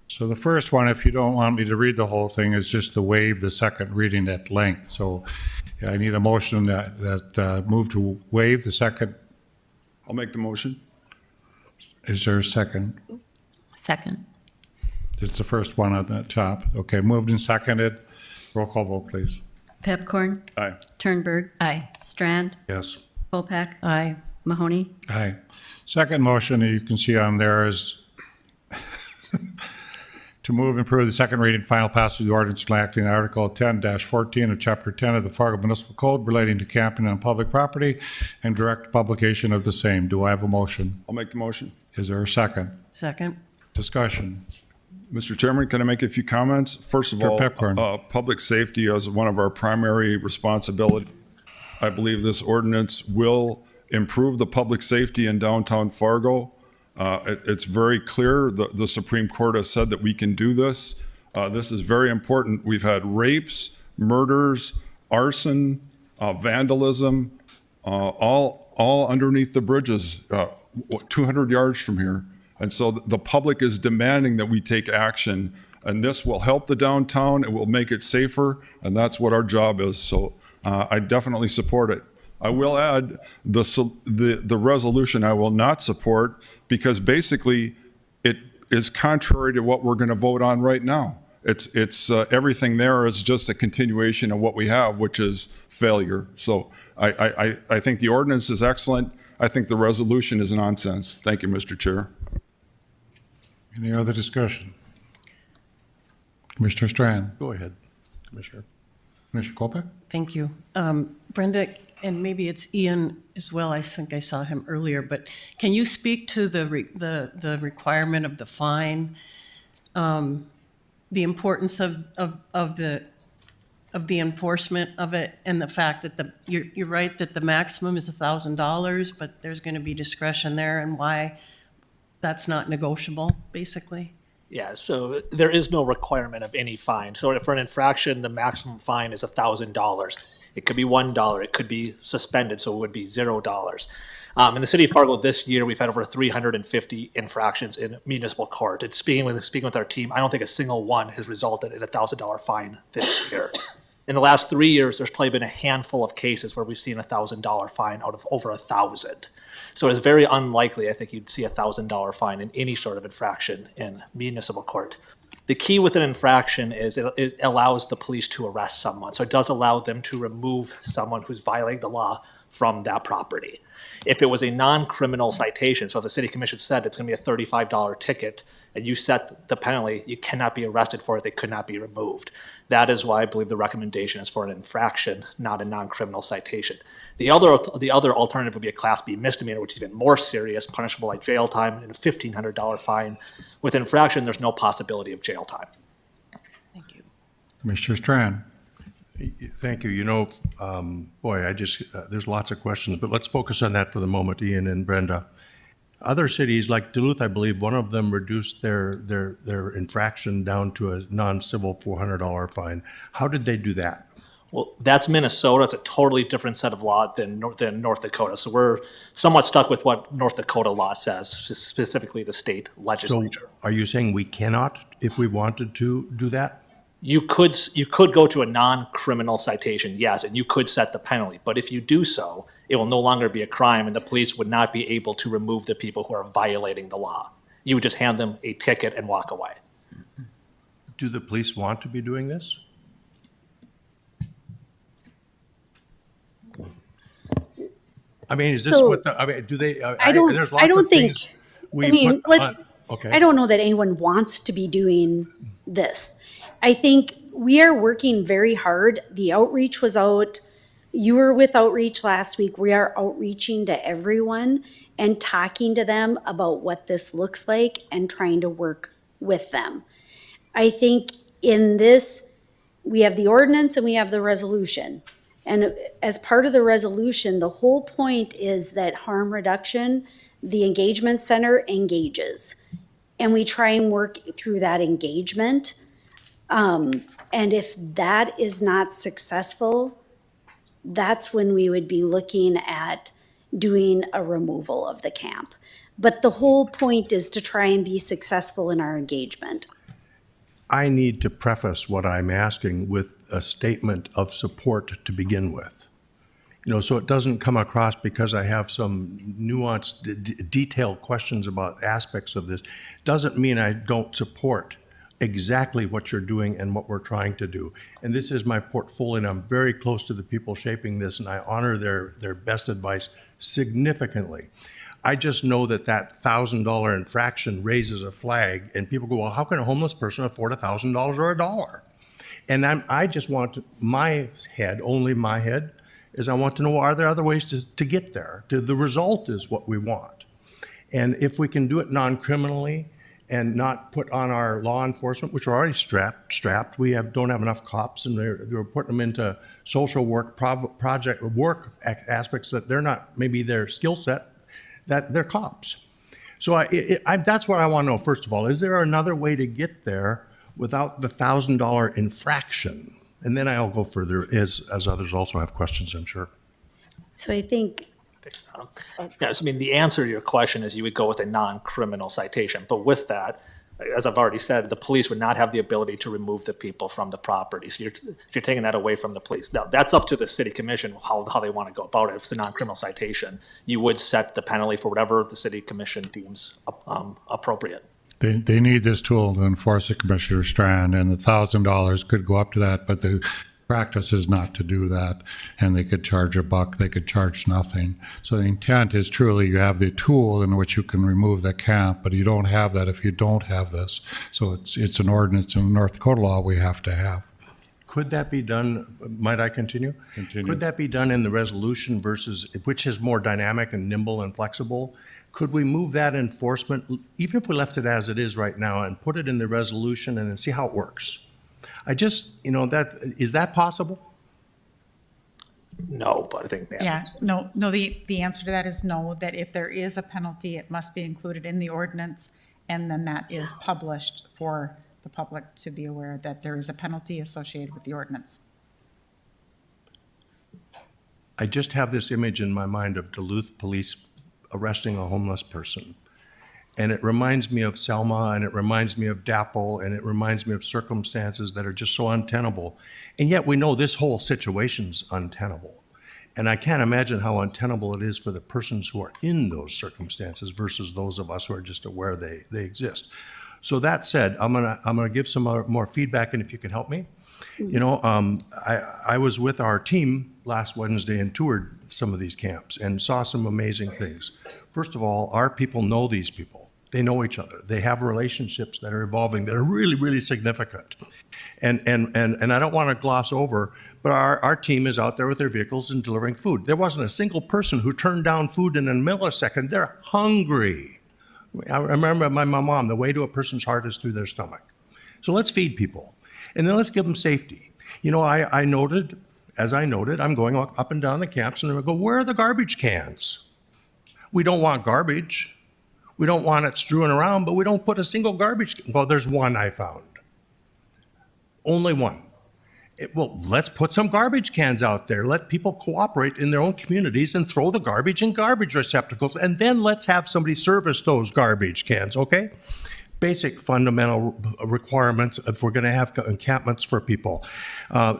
So the first one, if you don't want me to read the whole thing, is just to waive the second reading at length. So I need a motion that move to waive the second. I'll make the motion. Is there a second? Second. It's the first one on the top. Okay, moved and seconded. Roll call vote, please. Pepcorn. Aye. Turnberg. Aye. Strand. Yes. Kolpak. Aye. Mahoney. Aye. Second motion that you can see on there is to move and approve the second reading final passage of the ordinance enacting Article 10-14 of Chapter 10 of the Fargo Municipal Code relating to camping on public property and direct publication of the same. Do I have a motion? I'll make the motion. Is there a second? Second. Discussion. Mr. Chairman, can I make a few comments? First of Mr. all, Pepcorn. public safety is one of our primary responsibilities. I believe this ordinance will improve the public safety in downtown Fargo. It's very clear. The Supreme Court has said that we can do this. This is very important. We've had rapes, murders, arson, vandalism, all underneath the bridges, 200 yards from here. And so the public is demanding that we take action, and this will help the downtown. It will make it safer, and that's what our job is. So I definitely support it. I will add the resolution I will not support because basically it is contrary to what we're going to vote on right now. It's everything there is just a continuation of what we have, which is failure. So I think the ordinance is excellent. I think the resolution is nonsense. Thank you, Mr. Chair. Any other discussion? Commissioner Strand. Go ahead, Commissioner. Commissioner Kolpak? Thank you. Brenda, and maybe it's Ian as well, I think I saw him earlier, but can you speak to the requirement of the fine, the importance of the enforcement of it, and the fact that you're right that the maximum is $1,000, but there's going to be discretion there, and why that's not negotiable, basically? Yeah, so there is no requirement of any fine. So for an infraction, the maximum fine is $1,000. It could be $1. It could be suspended, so it would be $0. In the city of Fargo this year, we've had over 350 infractions in municipal court. And speaking with our team, I don't think a single one has resulted in a $1,000 fine this year. In the last 3 years, there's probably been a handful of cases where we've seen a $1,000 fine out of over 1,000. So it's very unlikely, I think, you'd see a $1,000 fine in any sort of infraction in municipal court. The key with an infraction is it allows the police to arrest someone. So it does allow them to remove someone who's violating the law from that property. If it was a non-criminal citation, so if the city commission said it's going to be a $35 ticket and you set the penalty, you cannot be arrested for it, they could not be removed. That is why I believe the recommendation is for an infraction, not a non-criminal citation. The other alternative would be a Class B misdemeanor, which is even more serious, punishable by jail time and a $1,500 fine. With infraction, there's no possibility of jail time. Commissioner Strand. Thank you. You know, boy, there's lots of questions, but let's focus on that for the moment, Ian and Brenda. Other cities like Duluth, I believe, one of them reduced their infraction down to a non-civil $400 fine. How did they do that? Well, that's Minnesota. It's a totally different set of law than North Dakota. So we're somewhat stuck with what North Dakota law says, specifically the state legislature. So are you saying we cannot, if we wanted to, do that? You could go to a non-criminal citation, yes, and you could set the penalty. But if you do so, it will no longer be a crime, and the police would not be able to remove the people who are violating the law. You would just hand them a ticket and walk away. Do the police want to be doing this? I mean, is this So, what I mean, do they? I don't there's lots I don't of think things I we mean, put let's on- okay. I don't know that anyone wants to be doing this. I think we are working very hard. The outreach was out. You were with outreach last week. We are outreaching to everyone and talking to them about what this looks like and trying to work with them. I think in this, we have the ordinance and we have the resolution. And as part of the resolution, the whole point is that harm reduction, the engagement center engages. And we try and work through that engagement. And if that is not successful, that's when we would be looking at doing a removal of the camp. But the whole point is to try and be successful in our engagement. I need to preface what I'm asking with a statement of support to begin with. You know, so it doesn't come across because I have some nuanced, detailed questions about aspects of this. Doesn't mean I don't support exactly what you're doing and what we're trying to do. And this is my portfolio, and I'm very close to the people shaping this, and I honor their best advice significantly. I just know that $1,000 infraction raises a flag, and people go, well, how can a homeless person afford $1,000 or $1? And I just want my head, only my head, is I want to know, are there other ways to get there? The result is what we want. And if we can do it non-criminally and not put on our law enforcement, which are already strapped, we don't have enough cops, and they're putting them into social work, project work aspects that they're not, maybe their skill set, that they're cops. So that's what I want to know, first of all. Is there another way to get there without the $1,000 infraction? And then I'll go further as others also have questions, I'm sure. So I think Yes, I mean, the answer to your question is you would go with a non-criminal citation. But with that, as I've already said, the police would not have the ability to remove the people from the property. So you're taking that away from the police. Now, that's up to the city commission, how they want to go about it. If it's a non-criminal citation, you would set the penalty for whatever the city commission deems appropriate. They need this tool to enforce it, Commissioner Strand, and the $1,000 could go up to that, but the practice is not to do that. And they could charge $1, they could charge nothing. So the intent is truly you have the tool in which you can remove the camp, but you don't have that if you don't have this. So it's an ordinance in North Dakota law we have to have. Could that be done, might I continue? Continue. Could that be done in the resolution versus, which is more dynamic and nimble and flexible? Could we move that enforcement, even if we left it as it is right now, and put it in the resolution and then see how it works? I just, is that possible? No, but I think the answer is no. The answer to that is no, that if there is a penalty, it must be included in the ordinance, and then that is published for the public to be aware that there is a penalty associated with the ordinance. I just have this image in my mind of Duluth police arresting a homeless person. And it reminds me of Selma, and it reminds me of DAPL, and it reminds me of circumstances that are just so untenable. And yet we know this whole situation's untenable. And I can't imagine how untenable it is for the persons who are in those circumstances versus those of us who are just aware they exist. So that said, I'm gonna give some more feedback, and if you can help me. I was with our team last Wednesday and toured some of these camps and saw some amazing things. First of all, our people know these people. They know each other. They have relationships that are evolving that are really, really significant. And I don't want to gloss over, but our team is out there with their vehicles and delivering food. There wasn't a single person who turned down food in a millisecond. They're hungry. I remember my mom, the way to a person's heart is through their stomach. So let's feed people. And then let's give them safety. You know, I noted, I'm going up and down the camps, and I go, where are the garbage cans? We don't want garbage. We don't want it strewn around, but we don't put a single garbage. Well, there's one I found. Only one. Well, let's put some garbage cans out there. Let people cooperate in their own communities and throw the garbage in garbage receptacles, and then let's have somebody service those garbage cans, okay? Basic fundamental requirements if we're going to have encampments for people.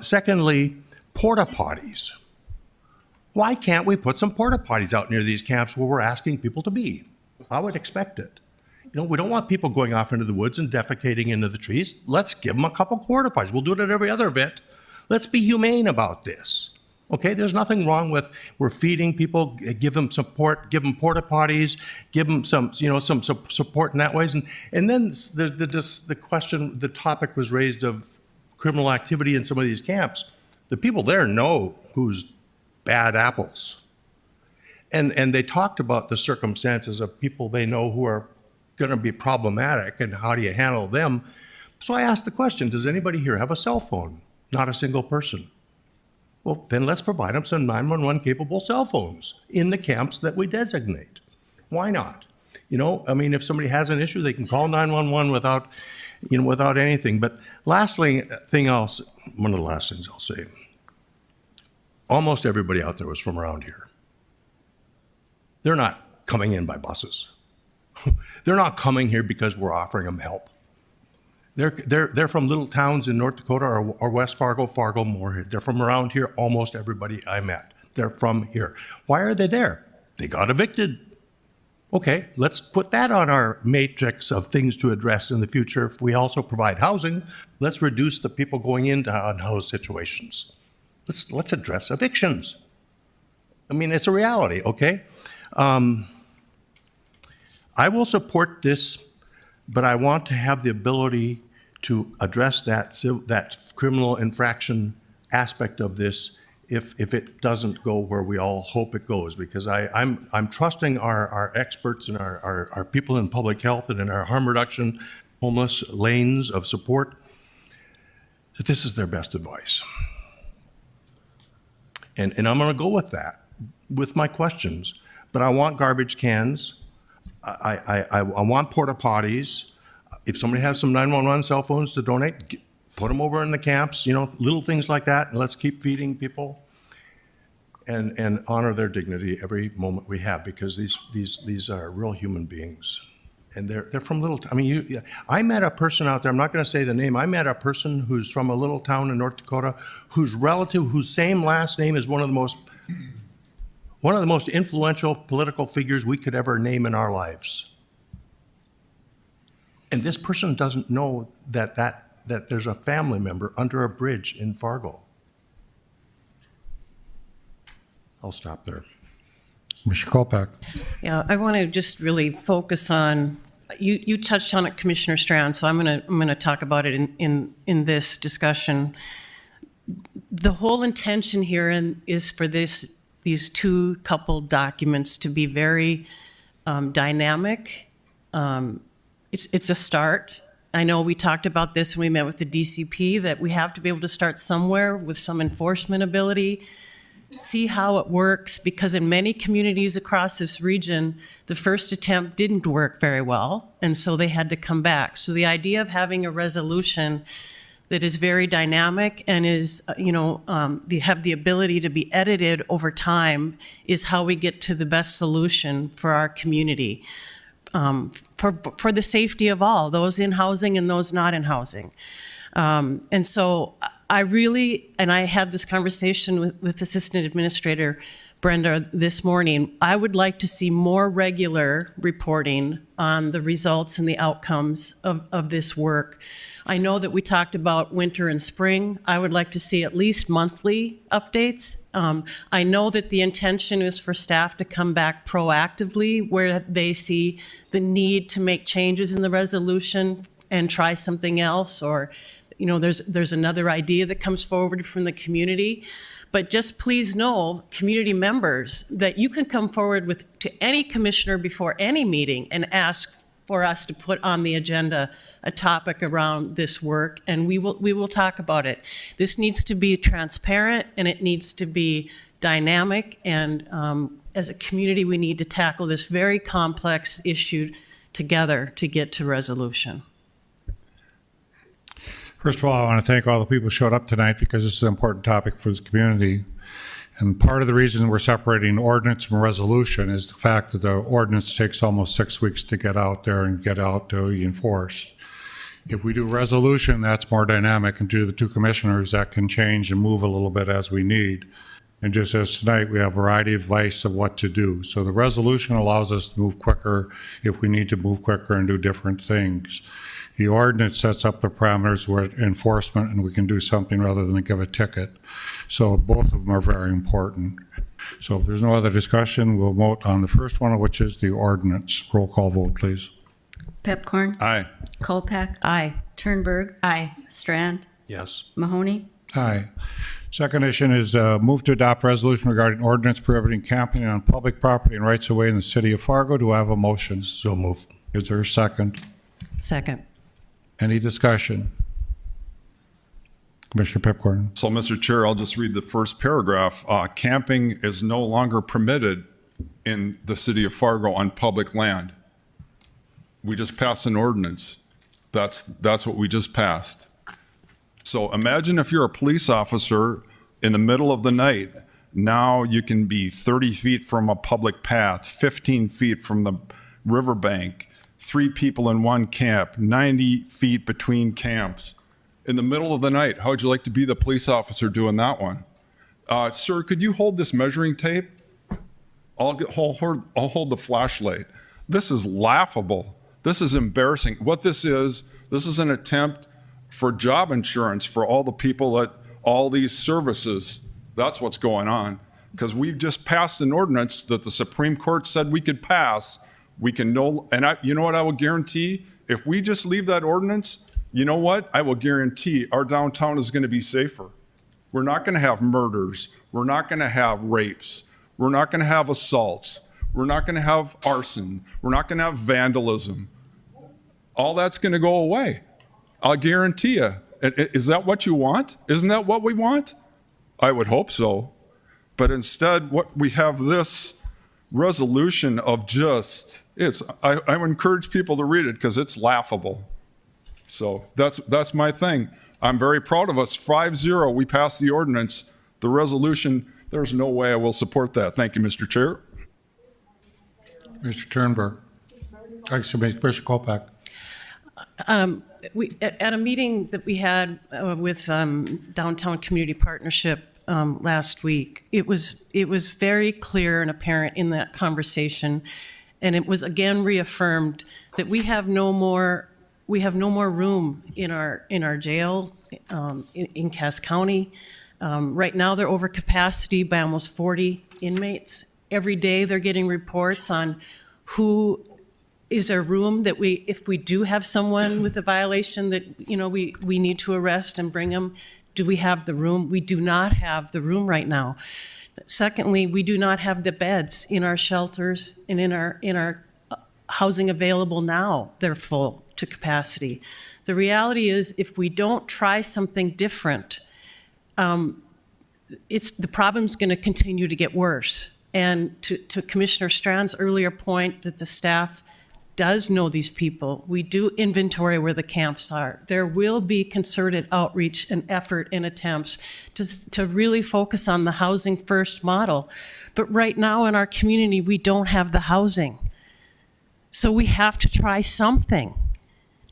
Secondly, porta potties. Why can't we put some porta potties out near these camps where we're asking people to be? I would expect it. You know, we don't want people going off into the woods and defecating into the trees. Let's give them a couple porta potties. We'll do it at every other event. Let's be humane about this. Okay, there's nothing wrong with we're feeding people, give them support, give them porta potties, give them some support in that ways. And then the question, the topic was raised of criminal activity in some of these camps. The people there know who's bad apples. And they talked about the circumstances of people they know who are going to be problematic and how do you handle them. So I asked the question, does anybody here have a cell phone? Not a single person. Well, then let's provide them some 911 capable cell phones in the camps that we designate. Why not? You know, I mean, if somebody has an issue, they can call 911 without anything. But one of the last things I'll say, almost everybody out there was from around here. They're not coming in by buses. They're not coming here because we're offering them help. They're from little towns in North Dakota or West Fargo, Moorhead. They're from around here, almost everybody I met. They're from here. Why are they there? They got evicted. Okay, let's put that on our matrix of things to address in the future. If we also provide housing, let's reduce the people going into unhoused situations. Let's address evictions. I mean, it's a reality, okay? I will support this, but I want to have the ability to address that criminal infraction aspect of this if it doesn't go where we all hope it goes, because I'm trusting our experts and our people in public health and in our harm reduction, homeless lanes of support, that this is their best advice. And I'm going to go with that, with my questions, but I want garbage cans. I want porta potties. If somebody has some 911 cell phones to donate, put them over in the camps, you know, little things like that, and let's keep feeding people and honor their dignity every moment we have, because these are real human beings. And they're from I met a person out there, I'm not going to say the name, I met a person who's from a little town in North Dakota whose relative, whose same last name is one of the most influential political figures we could ever name in our lives. And this person doesn't know that there's a family member under a bridge in Fargo. I'll stop there. Mr. Kolpak. Yeah, I want to just really focus on, you touched on it, Commissioner Strand, so I'm going to talk about it in this discussion. The whole intention here is for these two coupled documents to be very dynamic. It's a start. I know we talked about this when we met with the DCP, that we have to be able to start somewhere with some enforcement ability, see how it works, because in many communities across this region, the first attempt didn't work very well, and so they had to come back. So the idea of having a resolution that is very dynamic and is, have the ability to be edited over time is how we get to the best solution for our community, for the safety of all, those in housing and those not in housing. And so I had this conversation with Assistant Administrator Brenda this morning, I would like to see more regular reporting on the results and the outcomes of this work. I know that we talked about winter and spring. I would like to see at least monthly updates. I know that the intention is for staff to come back proactively where they see the need to make changes in the resolution and try something else, or there's another idea that comes forward from the community. But just please know, community members, that you can come forward to any commissioner before any meeting and ask for us to put on the agenda a topic around this work, and we will talk about it. This needs to be transparent, and it needs to be dynamic, and as a community, we need to tackle this very complex issue together to get to resolution. First of all, I want to thank all the people who showed up tonight because this is an important topic for this community. And part of the reason we're separating ordinance from resolution is the fact that the ordinance takes almost 6 weeks to get out there and get out to enforce. If we do resolution, that's more dynamic, and to the two commissioners, that can change and move a little bit as we need. And just as tonight, we have a variety of advice of what to do. So the resolution allows us to move quicker if we need to move quicker and do different things. The ordinance sets up the parameters where enforcement, and we can do something rather than give a ticket. So both of them are very important. So if there's no other discussion, we'll vote on the first one, which is the ordinance. Roll call vote, please. Pepcorn. Aye. Kolpak. Aye. Turnberg. Aye. Strand. Yes. Mahoney. Aye. Second issue is move to adopt resolution regarding ordinance prohibiting camping on public property and rights of way in the city of Fargo. Do I have a motion? So move. Is there a second? Second. Any discussion? Commissioner Pipcorn. So, Mr. Chair, I'll just read the first paragraph. Camping is no longer permitted in the city of Fargo on public land. We just passed an ordinance. That's what we just passed. So imagine if you're a police officer in the middle of the night. Now you can be 30 feet from a public path, 15 feet from the riverbank, 3 people in one camp, 90 feet between camps. In the middle of the night, how would you like to be the police officer doing that one? Sir, could you hold this measuring tape? I'll hold the flashlight. This is laughable. This is embarrassing. What this is an attempt for job insurance for all the people at all these services. That's what's going on. Because we've just passed an ordinance that the Supreme Court said we could pass. We can you know what I will guarantee? If we just leave that ordinance, you know what? I will guarantee our downtown is going to be safer. We're not going to have murders. We're not going to have rapes. We're not going to have assaults. We're not going to have arson. We're not going to have vandalism. All that's going to go away. I'll guarantee you. Is that what you want? Isn't that what we want? I would hope so. But instead, what we have this resolution of I would encourage people to read it because it's laughable. So that's my thing. I'm very proud of us. 5-0, we passed the ordinance. The resolution, there's no way I will support that. Thank you, Mr. Chair. Mr. Turnberg. Excuse me, Commissioner Kolpak. At a meeting that we had with Downtown Community Partnership last week, it was very clear and apparent in that conversation, and it was again reaffirmed that we have no more room in our jail in Cass County. Right now, they're over capacity by almost 40 inmates. Every day, they're getting reports on who is a room that if we do have someone with a violation that we need to arrest and bring them. Do we have the room? We do not have the room right now. Secondly, we do not have the beds in our shelters and in our housing available now. They're full to capacity. The reality is, if we don't try something different, the problem's going to continue to get worse. And to Commissioner Strand's earlier point that the staff does know these people, we do inventory where the camps are. There will be concerted outreach and effort and attempts to really focus on the housing first model. But right now in our community, we don't have the housing. So we have to try something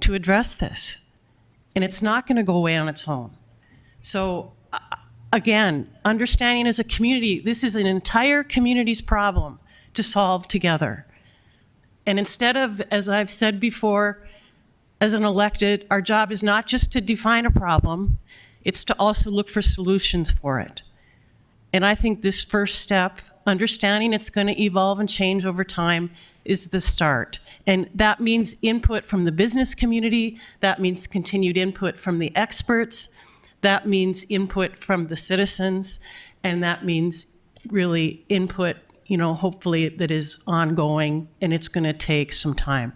to address this. And it's not going to go away on its own. So again, understanding as a community, this is an entire community's problem to solve together. And instead of, as I've said before, as an elected, our job is not just to define a problem, it's to also look for solutions for it. And I think this first step, understanding it's going to evolve and change over time, is the start. And that means input from the business community, that means continued input from the experts, that means input from the citizens, and that means really input, hopefully that is ongoing, and it's going to take some time.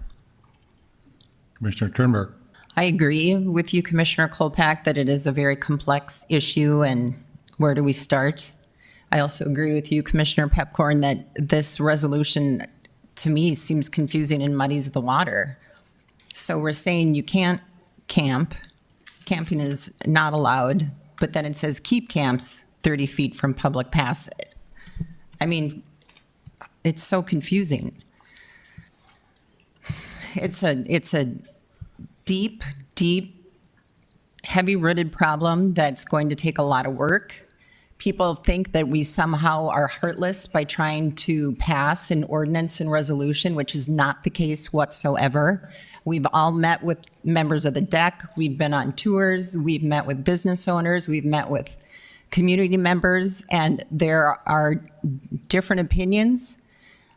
Commissioner Turnberg. I agree with you, Commissioner Kolpak, that it is a very complex issue, and where do we start? I also agree with you, Commissioner Pepcorn, that this resolution, to me, seems confusing and muddies the water. So we're saying you can't camp, camping is not allowed, but then it says keep camps 30 feet from public paths. I mean, it's so confusing. It's a deep, heavy-rooted problem that's going to take a lot of work. People think that we somehow are heartless by trying to pass an ordinance and resolution, which is not the case whatsoever. We've all met with members of the DEC. We've been on tours. We've met with business owners. We've met with community members, and there are different opinions,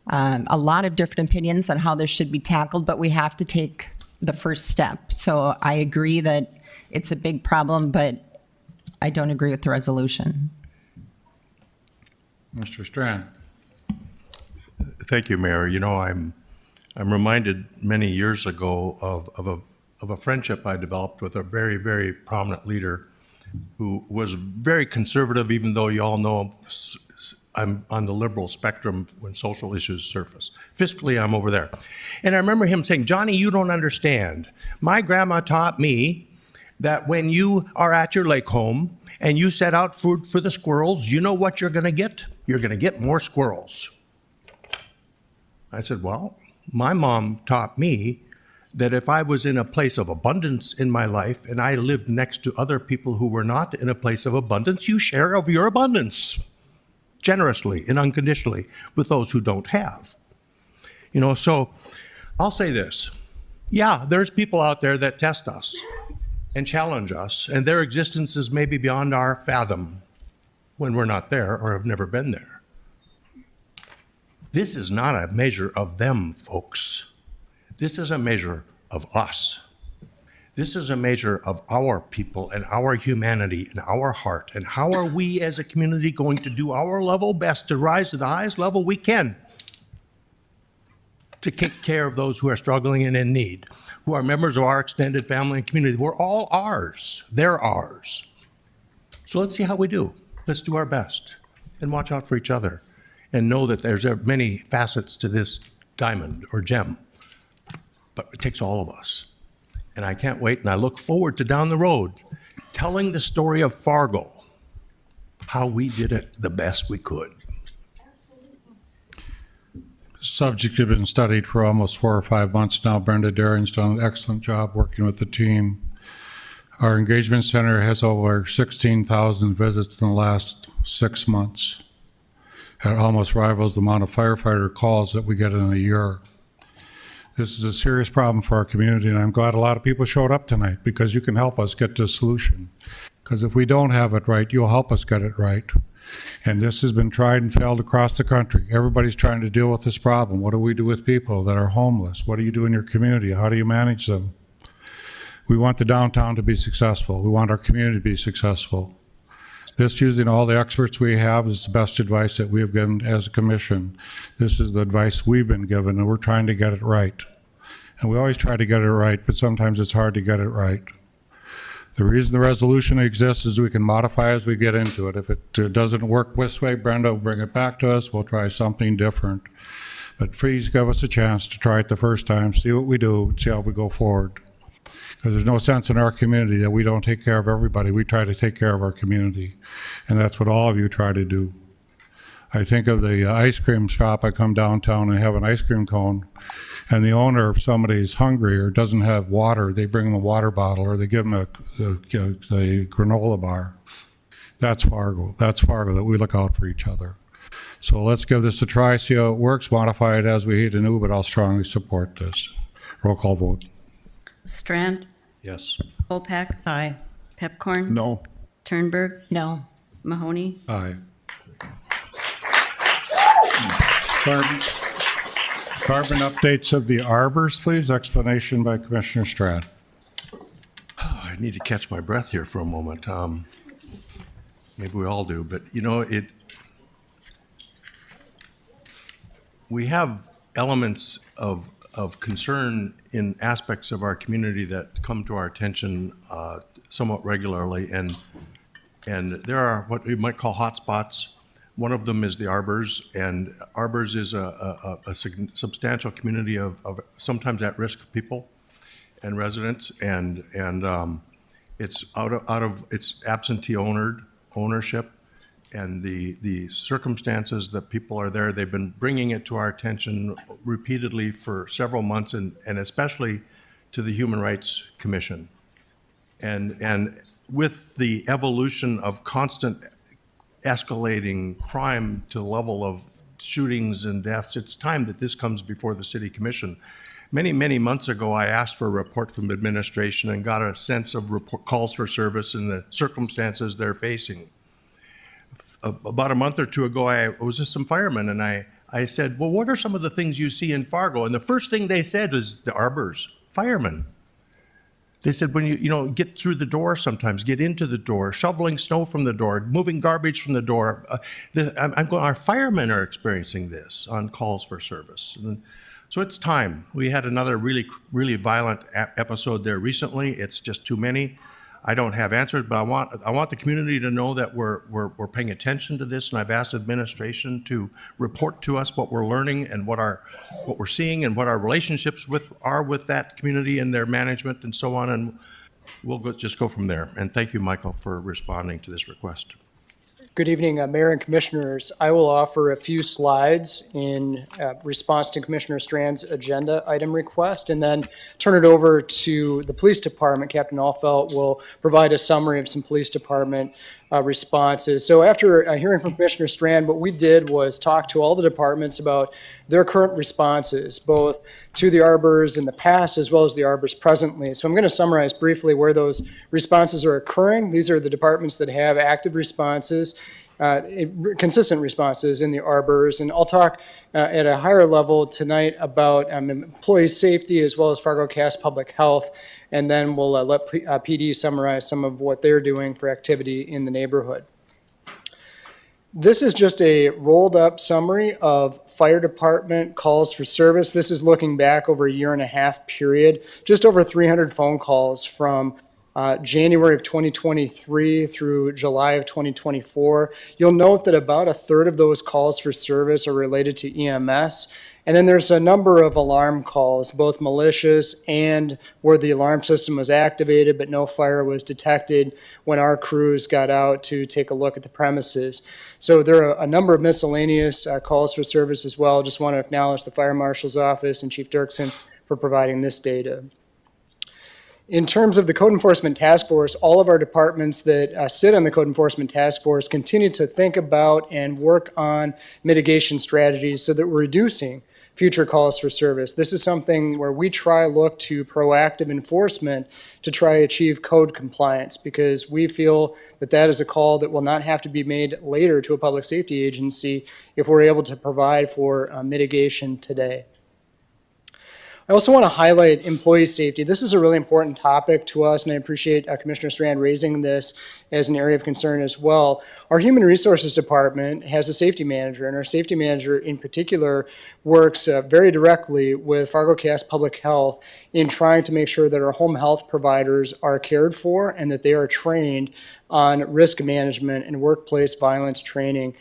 a lot of different opinions on how this should be tackled, but we have to take the first step. So I agree that it's a big problem, but I don't agree with the resolution. Mr. Strand. Thank you, Mayor. I'm reminded many years ago of a friendship I developed with a very, very prominent leader who was very conservative, even though you all know I'm on the liberal spectrum when social issues surface. Fiscally, I'm over there. And I remember him saying, Johnny, you don't understand. My grandma taught me that when you are at your lake home and you set out food for the squirrels, you know what you're going to get? You're going to get more squirrels. I said, well, my mom taught me that if I was in a place of abundance in my life and I lived next to other people who were not in a place of abundance, you share of your abundance generously and unconditionally with those who don't have. So I'll say this. Yeah, there's people out there that test us and challenge us, and their existence is maybe beyond our fathom when we're not there or have never been there. This is not a measure of them, folks. This is a measure of us. This is a measure of our people and our humanity and our heart. And how are we as a community going to do our level best to rise to the highest level we can to take care of those who are struggling and in need, who are members of our extended family and community? We're all ours. They're ours. So let's see how we do. Let's do our best and watch out for each other and know that there's many facets to this diamond or gem. But it takes all of us. And I can't wait, and I look forward to down the road telling the story of Fargo, how we did it the best we could. Subject has been studied for almost 4 or 5 months now. Brenda Daring's done an excellent job working with the team. Our engagement center has over 16,000 visits in the last 6 months. It almost rivals the amount of firefighter calls that we get in a year. This is a serious problem for our community, and I'm glad a lot of people showed up tonight because you can help us get to a solution. Because if we don't have it right, you'll help us get it right. And this has been tried and failed across the country. Everybody's trying to deal with this problem. What do we do with people that are homeless? What do you do in your community? How do you manage them? We want the downtown to be successful. We want our community to be successful. This, using all the experts we have, is the best advice that we have given as a commission. This is the advice we've been given, and we're trying to get it right. And we always try to get it right, but sometimes it's hard to get it right. The reason the resolution exists is we can modify as we get into it. If it doesn't work this way, Brenda will bring it back to us. We'll try something different. But please give us a chance to try it the first time, see what we do, and see how we go forward. Because there's no sense in our community that we don't take care of everybody. We try to take care of our community. And that's what all of you try to do. I think of the ice cream shop. I come downtown and have an ice cream cone. And the owner, if somebody's hungry or doesn't have water, they bring them a water bottle or they give them a granola bar. That's Fargo. That's Fargo, that we look out for each other. So let's give this a try, see how it works, modify it as we hate to know, but I'll strongly support this. Roll call vote. Strand, Yes. Kolpak, Aye. Pepcorn, No. Turnberg, No. Mahoney, Aye. Carbon updates of the arbors, please. Explanation by Commissioner Strand. I need to catch my breath here for a moment. Maybe we all do, but we have elements of concern in aspects of our community that come to our attention somewhat regularly, and there are what we might call hotspots. One of them is the arbors, and arbors is a substantial community of sometimes at-risk people and residents, and it's it's absentee ownership, and the circumstances that people are there. They've been bringing it to our attention repeatedly for several months, and especially to the Human Rights Commission, and with the evolution of constant escalating crime to the level of shootings and deaths, it's time that this comes before the City Commission. Many, many months ago, I asked for a report from administration and got a sense of calls for service and the circumstances they're facing. About a month or two ago, I was with some firemen, and I said, well, what are some of the things you see in Fargo? And the first thing they said was the arbors, firemen. They said, when you get through the door sometimes, get into the door, shoveling snow from the door, moving garbage from the door. Our firemen are experiencing this on calls for service. And so it's time. We had another really, really violent episode there recently. It's just too many. I don't have answers, but I want the community to know that we're paying attention to this, and I've asked administration to report to us what we're learning and what we're seeing and what our relationships are with that community and their management and so on, and we'll just go from there. And thank you, Michael, for responding to this request. Good evening, Mayor and Commissioners. I will offer a few slides in response to Commissioner Strand's agenda item request, and then turn it over to the Police Department. Captain Allfelt will provide a summary of some Police Department responses. So after hearing from Commissioner Strand, what we did was talk to all the departments about their current responses, both to the arbors in the past as well as the arbors presently. So I'm going to summarize briefly where those responses are occurring. These are the departments that have active responses, consistent responses in the arbors, and I'll talk at a higher level tonight about employee safety as well as Fargo Cass Public Health, and then we'll let PD summarize some of what they're doing for activity in the neighborhood. This is just a rolled up summary of fire department calls for service. This is looking back over a 1.5 year period, just over 300 phone calls from January of 2023 through July of 2024. You'll note that about a third of those calls for service are related to EMS. And then there's a number of alarm calls, both malicious and where the alarm system was activated, but no fire was detected when our crews got out to take a look at the premises. So there are a number of miscellaneous calls for service as well. Just want to acknowledge the Fire Marshal's Office and Chief Dirksen for providing this data. In terms of the Code Enforcement Task Force, all of our departments that sit on the Code Enforcement Task Force continue to think about and work on mitigation strategies so that we're reducing future calls for service. This is something where we look to proactive enforcement to try to achieve code compliance, because we feel that that is a call that will not have to be made later to a public safety agency if we're able to provide for mitigation today. I also want to highlight employee safety. This is a really important topic to us, and I appreciate Commissioner Strand raising this as an area of concern as well. Our Human Resources Department has a safety manager, and our safety manager in particular works very directly with Fargo Cass Public Health in trying to make sure that our home health providers are cared for and that they are trained on risk management and workplace violence training.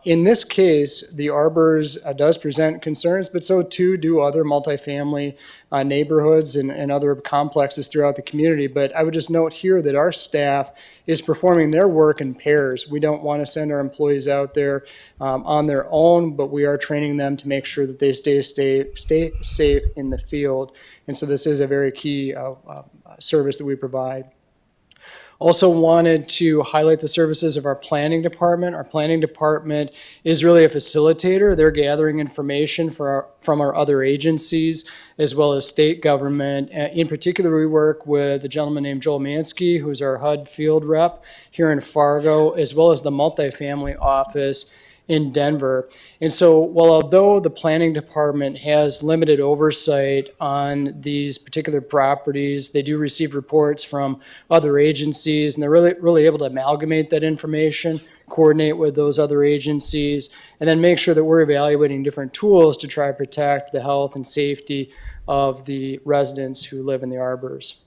In this case, the arbors does present concerns, but so too do other multifamily neighborhoods and other complexes throughout the community. But I would just note here that our staff is performing their work in pairs. We don't want to send our employees out there on their own, but we are training them to make sure that they stay safe in the field. And so this is a very key service that we provide. Also wanted to highlight the services of our planning department. Our planning department is really a facilitator. They're gathering information from our other agencies as well as state government. In particular, we work with a gentleman named Joel Mansky, who's our HUD field rep here in Fargo, as well as the multifamily office in Denver. And so while although the planning department has limited oversight on these particular properties, they do receive reports from other agencies, and they're really able to amalgamate that information, coordinate with those other agencies, and then make sure that we're evaluating different tools to try to protect the health and safety of the residents who live in the arbors.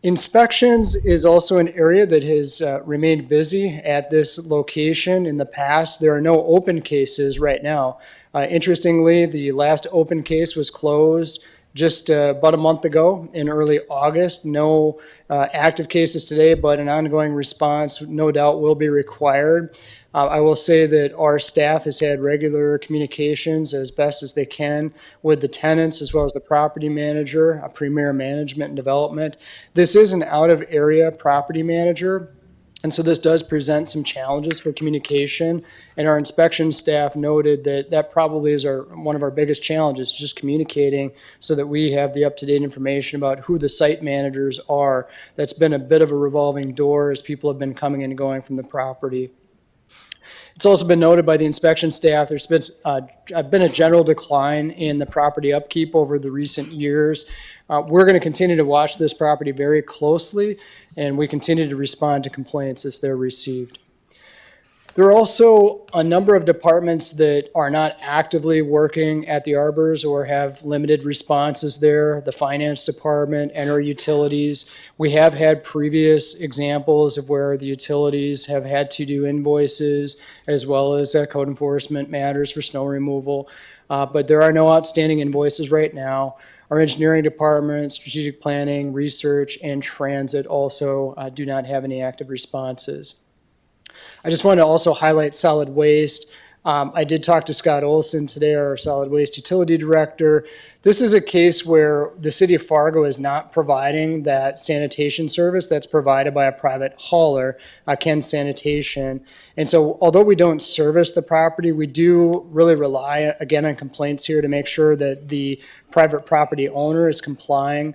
Inspections is also an area that has remained busy at this location in the past. There are no open cases right now. Interestingly, the last open case was closed just about a month ago in early August. No active cases today, but an ongoing response no doubt will be required. I will say that our staff has had regular communications as best as they can with the tenants as well as the property manager, Premier Management and Development. This is an out-of-area property manager, and so this does present some challenges for communication. And our inspection staff noted that that probably is one of our biggest challenges, just communicating so that we have the up-to-date information about who the site managers are. That's been a bit of a revolving door as people have been coming and going from the property. It's also been noted by the inspection staff, there's been a general decline in the property upkeep over the recent years. We're going to continue to watch this property very closely, and we continue to respond to complaints as they're received. There are also a number of departments that are not actively working at the arbors or have limited responses there. The finance department and our utilities. We have had previous examples of where the utilities have had to do invoices as well as code enforcement matters for snow removal. But there are no outstanding invoices right now. Our engineering department, strategic planning, research, and transit also do not have any active responses. I just want to also highlight solid waste. I did talk to Scott Olson today, our solid waste utility director. This is a case where the city of Fargo is not providing that sanitation service that's provided by a private hauler, Ken Sanitation. And so although we don't service the property, we do really rely again on complaints here to make sure that the private property owner is complying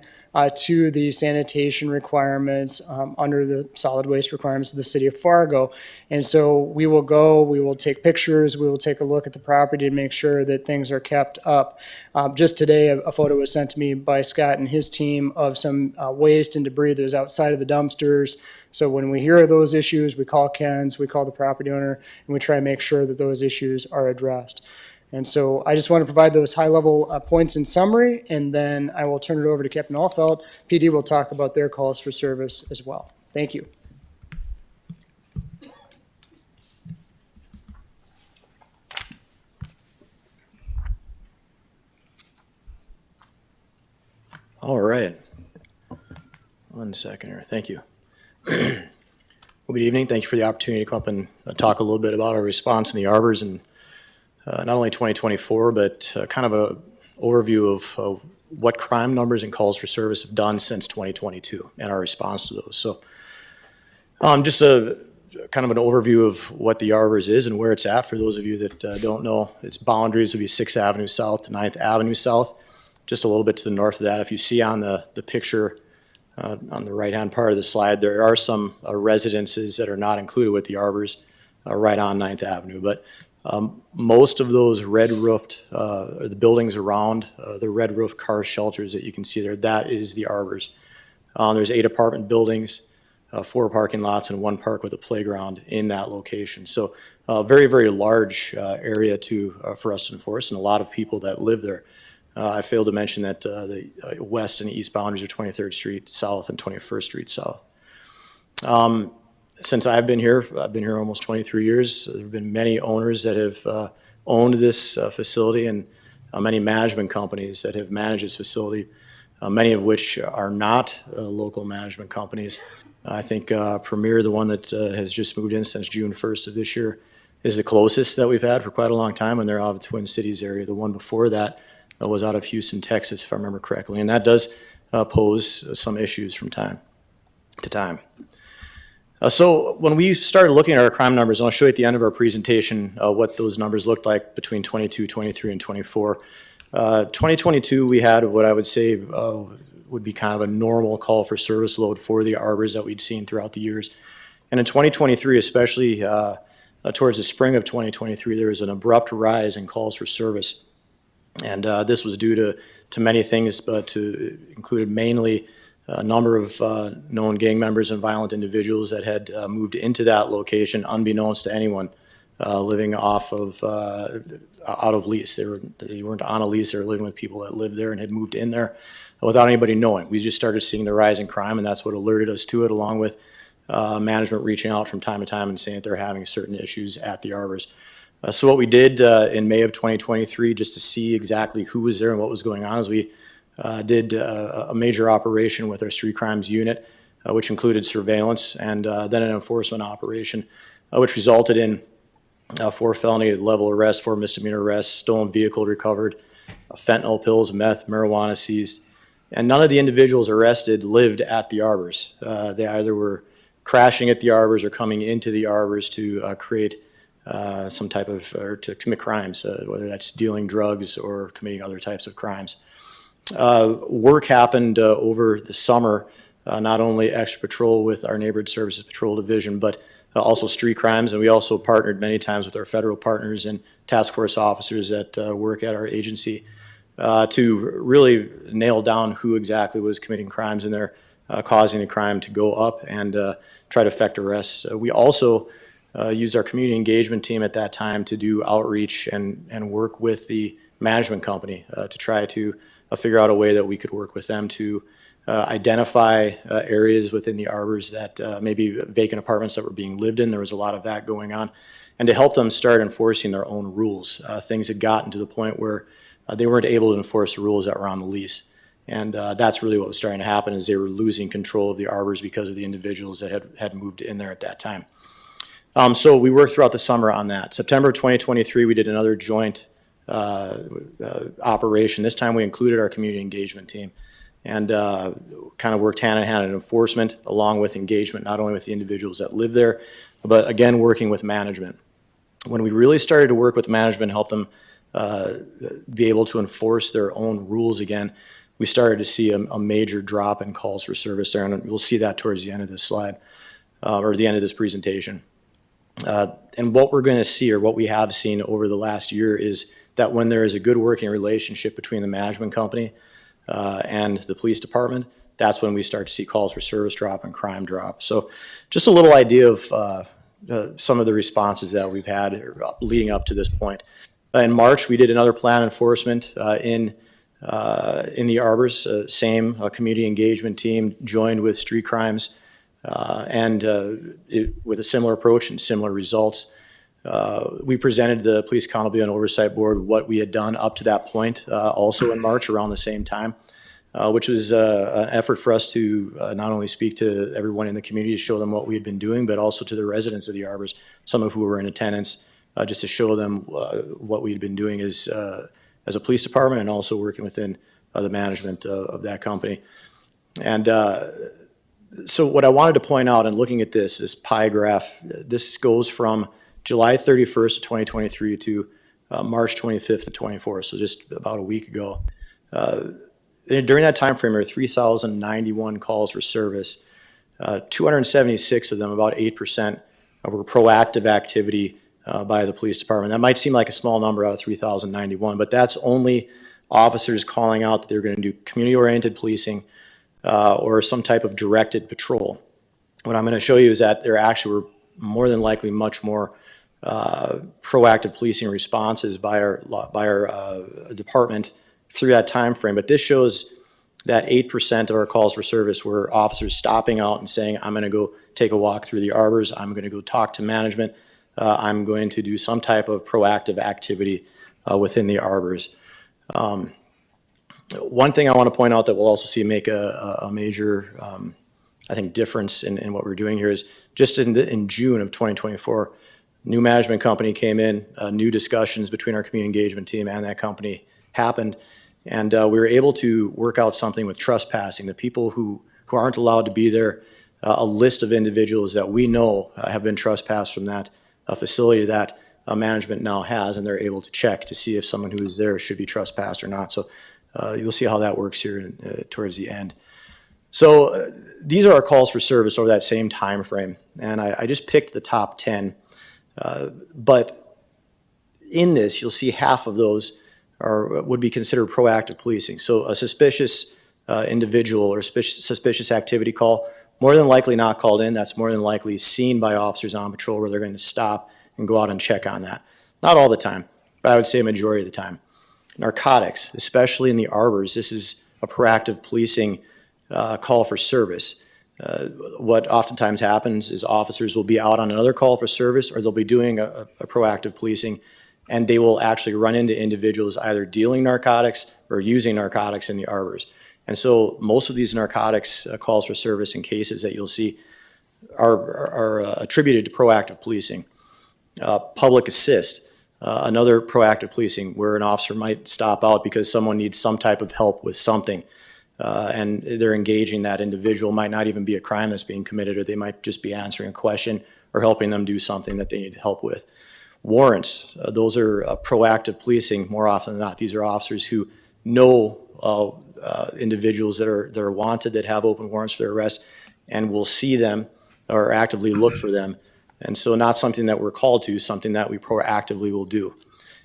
to the sanitation requirements under the solid waste requirements of the city of Fargo. And so we will take pictures, we will take a look at the property to make sure that things are kept up. Just today, a photo was sent to me by Scott and his team of some waste and debris that was outside of the dumpsters. So when we hear of those issues, we call Ken's, we call the property owner, and we try to make sure that those issues are addressed. And so I just want to provide those high-level points in summary, and then I will turn it over to Captain Allfeld. PD will talk about their calls for service as well. Thank you. All right. 1 second here. Thank you. Well, good evening. Thank you for the opportunity to come up and talk a little bit about our response in the arbors and not only 2024, but kind of an overview of what crime numbers and calls for service have done since 2022 and our response to those. So just a kind of an overview of what the arbors is and where it's at for those of you that don't know. Its boundaries would be 6th Avenue South to 9th Avenue South, just a little bit to the north of that. If you see on the picture on the right-hand part of the slide, there are some residences that are not included with the arbors right on 9th Avenue. But most of those red roofed, the buildings around the red roof car shelters that you can see there, that is the arbors. There's 8 apartment buildings, 4 parking lots, and 1 park with a playground in that location. So very, very large area for us to enforce, and a lot of people that live there. I failed to mention that the west and east boundaries are 23rd Street South and 21st Street South. Since I've been here almost 23 years. There have been many owners that have owned this facility and many management companies that have managed this facility, many of which are not local management companies. I think Premier, the one that has just moved in since June 1st of this year, is the closest that we've had for quite a long time, and they're out of the Twin Cities area. The one before that was out of Houston, Texas, if I remember correctly, and that does pose some issues from time. to time. So when we started looking at our crime numbers, and I'll show you at the end of our presentation what those numbers looked like between 22, 23, and 24. 2022, we had what I would say would be kind of a normal call for service load for the arbors that we'd seen throughout the years. And in 2023, especially towards the spring of 2023, there was an abrupt rise in calls for service. And this was due to many things, but included mainly a number of known gang members and violent individuals that had moved into that location unbeknownst to anyone living off of out of lease. They weren't on a lease. They were living with people that lived there and had moved in there without anybody knowing. We just started seeing the rise in crime, and that's what alerted us to it, along with management reaching out from time to time and saying that they're having certain issues at the arbors. So what we did in May of 2023, just to see exactly who was there and what was going on, is we did a major operation with our street crimes unit, which included surveillance and then an enforcement operation, which resulted in 4 felony level arrests, 4 misdemeanor arrests, stolen vehicle recovered, fentanyl pills, meth, marijuana seized. And none of the individuals arrested lived at the arbors. They either were crashing at the arbors or coming into the arbors to create some type of, or to commit crimes, whether that's stealing drugs or committing other types of crimes. Work happened over the summer, not only extra patrol with our Neighborhood Services Patrol Division, but also street crimes, and we also partnered many times with our federal partners and task force officers that work at our agency to really nail down who exactly was committing crimes in there, causing the crime to go up, and try to effect arrests. We also used our community engagement team at that time to do outreach and work with the management company to try to figure out a way that we could work with them to identify areas within the arbors that maybe vacant apartments that were being lived in. There was a lot of that going on, and to help them start enforcing their own rules. Things had gotten to the point where they weren't able to enforce the rules that were on the lease. And that's really what was starting to happen, is they were losing control of the arbors because of the individuals that had moved in there at that time. So we worked throughout the summer on that. September 2023, we did another joint operation. This time we included our community engagement team and kind of worked hand in hand in enforcement along with engagement, not only with the individuals that live there, but again, working with management. When we really started to work with management, help them be able to enforce their own rules again, we started to see a major drop in calls for service there, and we'll see that towards the end of this slide, or the end of this presentation. And what we're going to see, or what we have seen over the last year, is that when there is a good working relationship between the management company and the police department, that's when we start to see calls for service drop and crime drop. So just a little idea of some of the responses that we've had leading up to this point. In March, we did another plan enforcement in the arbors. Same community engagement team joined with street crimes with a similar approach and similar results. We presented the Police Accountability and Oversight Board what we had done up to that point, also in March around the same time, which was an effort for us to not only speak to everyone in the community to show them what we had been doing, but also to the residents of the arbors, some of who were in attendance, just to show them what we'd been doing as a police department and also working within the management of that company. And so what I wanted to point out in looking at this pie graph, this goes from July 31st of 2023 to March 25th of 24, so just about a week ago. During that time frame, there were 3,091 calls for service. 276 of them, about 8%, were proactive activity by the police department. That might seem like a small number out of 3,091, but that's only officers calling out that they're going to do community-oriented policing or some type of directed patrol. What I'm going to show you is that there actually were more than likely much more proactive policing responses by our department through that time frame. But this shows that 8% of our calls for service were officers stopping out and saying, I'm going to go take a walk through the arbors, I'm going to go talk to management, I'm going to do some type of proactive activity within the arbors. One thing I want to point out that we'll also see make a major, I think, difference in what we're doing here is just in June of 2024, new management company came in, new discussions between our community engagement team and that company happened, and we were able to work out something with trespassing. The people who aren't allowed to be there a list of individuals that we know have been trespassed from that facility that management now has, and they're able to check to see if someone who is there should be trespassed or not. So you'll see how that works here towards the end. So these are our calls for service over that same time frame, and I just picked the top 10. But in this, you'll see half of those would be considered proactive policing. So a suspicious individual or suspicious activity call, more than likely not called in. That's more than likely seen by officers on patrol where they're going to stop and go out and check on that. Not all the time, but I would say a majority of the time. Narcotics, especially in the arbors, this is a proactive policing call for service. What oftentimes happens is officers will be out on another call for service, or they'll be doing a proactive policing, and they will actually run into individuals either dealing narcotics or using narcotics in the arbors. And so most of these narcotics calls for service and cases that you'll see are attributed to proactive policing. Public assist, another proactive policing where an officer might stop out because someone needs some type of help with something. And they're engaging that individual. Might not even be a crime that's being committed, or they might just be answering a question or helping them do something that they need help with. Warrants, those are proactive policing more often than not. These are officers who know individuals that are wanted, that have open warrants for their arrest, and will see them or actively look for them. And so not something that we're called to, something that we proactively will do.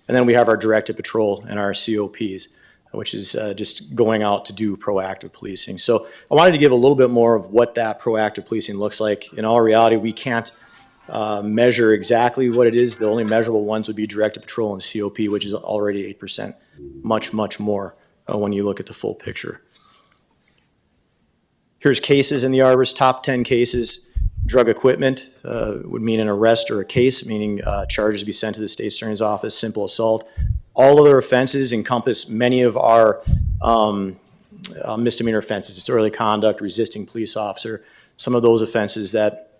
And then we have our directed patrol and our COPs, which is just going out to do proactive policing. So I wanted to give a little bit more of what that proactive policing looks like. In all reality, we can't measure exactly what it is. The only measurable ones would be directed patrol and COP, which is already 8%, much, much more when you look at the full picture. Here's cases in the arbors, top 10 cases. Drug equipment would mean an arrest or a case, meaning charges be sent to the state attorney's office, simple assault. All other offenses encompass many of our misdemeanor offenses. Disorderly conduct, resisting police officer, some of those offenses that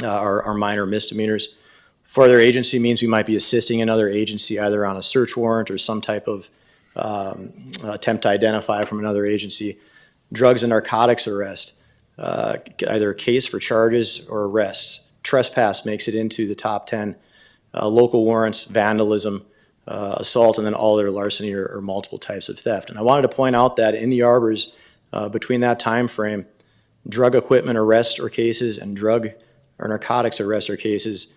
are minor misdemeanors. Further agency means we might be assisting another agency either on a search warrant or some type of attempt to identify from another agency. Drugs and narcotics arrest, either a case for charges or arrests. Trespass makes it into the top 10. Local warrants, vandalism, assault, and then all other larceny or multiple types of theft. And I wanted to point out that in the arbors, between that time frame, drug equipment arrest or cases and drug or narcotics arrest or cases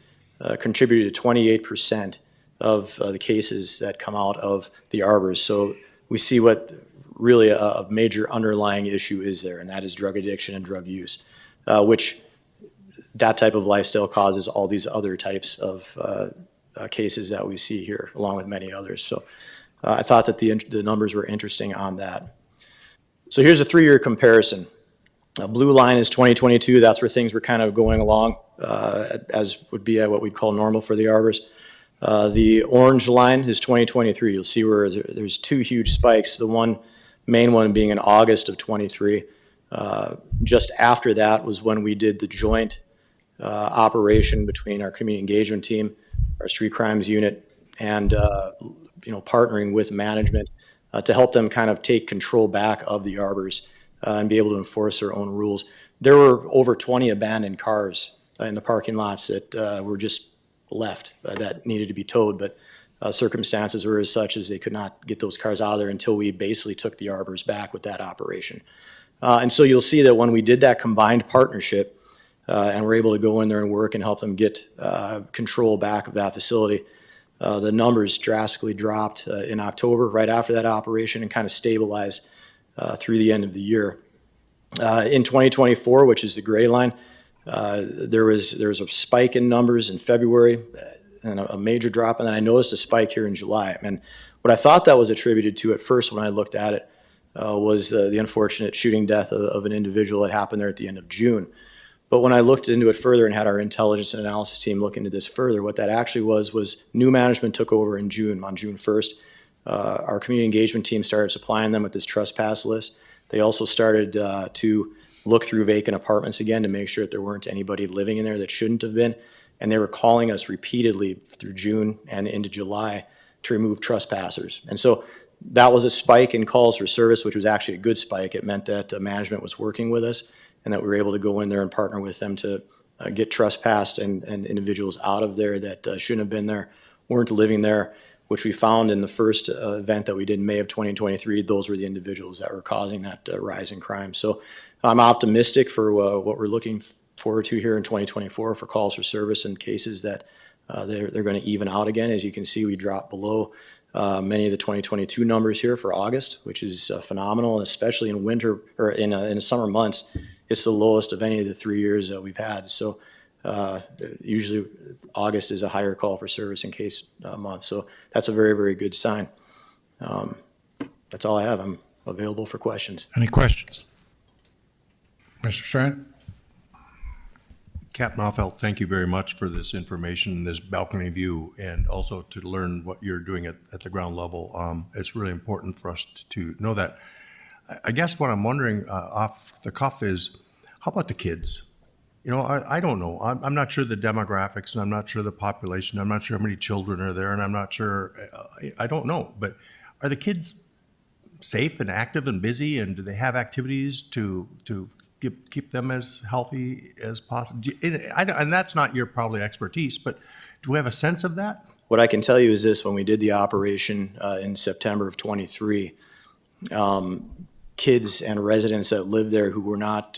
contributed to 28% of the cases that come out of the arbors. So we see what really a major underlying issue is there, and that is drug addiction and drug use, which that type of lifestyle causes all these other types of cases that we see here, along with many others. So I thought that the numbers were interesting on that. So here's a 3-year comparison. Blue line is 2022. That's where things were kind of going along, as would be what we'd call normal for the arbors. The orange line is 2023. You'll see where there's 2 huge spikes. The main one being in August of 23. Just after that was when we did the joint operation between our community engagement team, our street crimes unit, and partnering with management to help them kind of take control back of the arbors and be able to enforce their own rules. There were over 20 abandoned cars in the parking lots that were just left that needed to be towed, but circumstances were as such as they could not get those cars out of there until we basically took the arbors back with that operation. And so you'll see that when we did that combined partnership and we're able to go in there and work and help them get control back of that facility, the numbers drastically dropped in October right after that operation and kind of stabilized through the end of the year. In 2024, which is the gray line, there was a spike in numbers in February and a major drop, and then I noticed a spike here in July. And what I thought that was attributed to at first when I looked at it was the unfortunate shooting death of an individual that happened there at the end of June. But when I looked into it further and had our intelligence and analysis team look into this further, what that actually was new management took over in June, on June 1st. Our community engagement team started supplying them with this trespass list. They also started to look through vacant apartments again to make sure that there weren't anybody living in there that shouldn't have been. And they were calling us repeatedly through June and into July to remove trespassers. And so that was a spike in calls for service, which was actually a good spike. It meant that management was working with us and that we were able to go in there and partner with them to get trespassed and individuals out of there that shouldn't have been there, weren't living there, which we found in the first event that we did in May of 2023. Those were the individuals that were causing that rise in crime. So I'm optimistic for what we're looking forward to here in 2024 for calls for service and cases that they're going to even out again. As you can see, we dropped below many of the 2022 numbers here for August, which is phenomenal, and especially in winter or in the summer months, it's the lowest of any of the 3 years that we've had. So usually August is a higher call for service in case month. So that's a very, very good sign. That's all I have. I'm available for questions. Any questions? Mr. Strand? Captain Offeld, thank you very much for this information, this balcony view, and also to learn what you're doing at the ground level. It's really important for us to know that. I guess what I'm wondering off the cuff is, how about the kids? You know, I don't know. I'm not sure the demographics, and I'm not sure the population. I'm not sure how many children are there, and I'm not sure, I don't know. But are the kids safe and active and busy, and do they have activities to keep them as healthy as possible? And that's not your probably expertise, but do we have a sense of that? What I can tell you is this: when we did the operation in September of 23, kids and residents that lived there who were not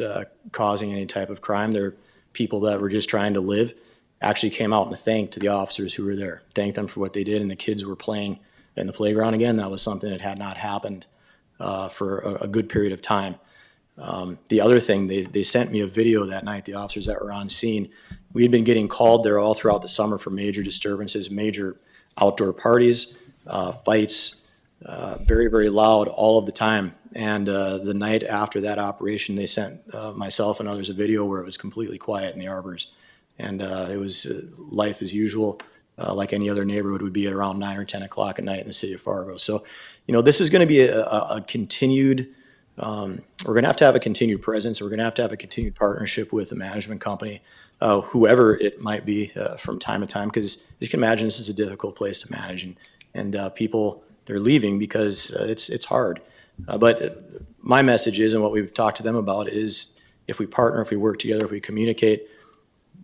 causing any type of crime, they're people that were just trying to live, actually came out and thanked the officers who were there, thanked them for what they did, and the kids were playing in the playground again. That was something that had not happened for a good period of time. The other thing, they sent me a video that night, the officers that were on scene. We had been getting called there all throughout the summer for major disturbances, major outdoor parties, fights, very, very loud all of the time. And the night after that operation, they sent myself and others a video where it was completely quiet in the arbors. And it was life as usual, like any other neighborhood would be at around 9 or 10 o'clock at night in the city of Fargo. So, you know, this is going to be a continued, we're going to have a continued presence. We're going to have a continued partnership with the management company, whoever it might be from time to time, because you can imagine this is a difficult place to manage, and people, they're leaving because it's hard. But my message is, and what we've talked to them about is, if we partner, if we work together, if we communicate,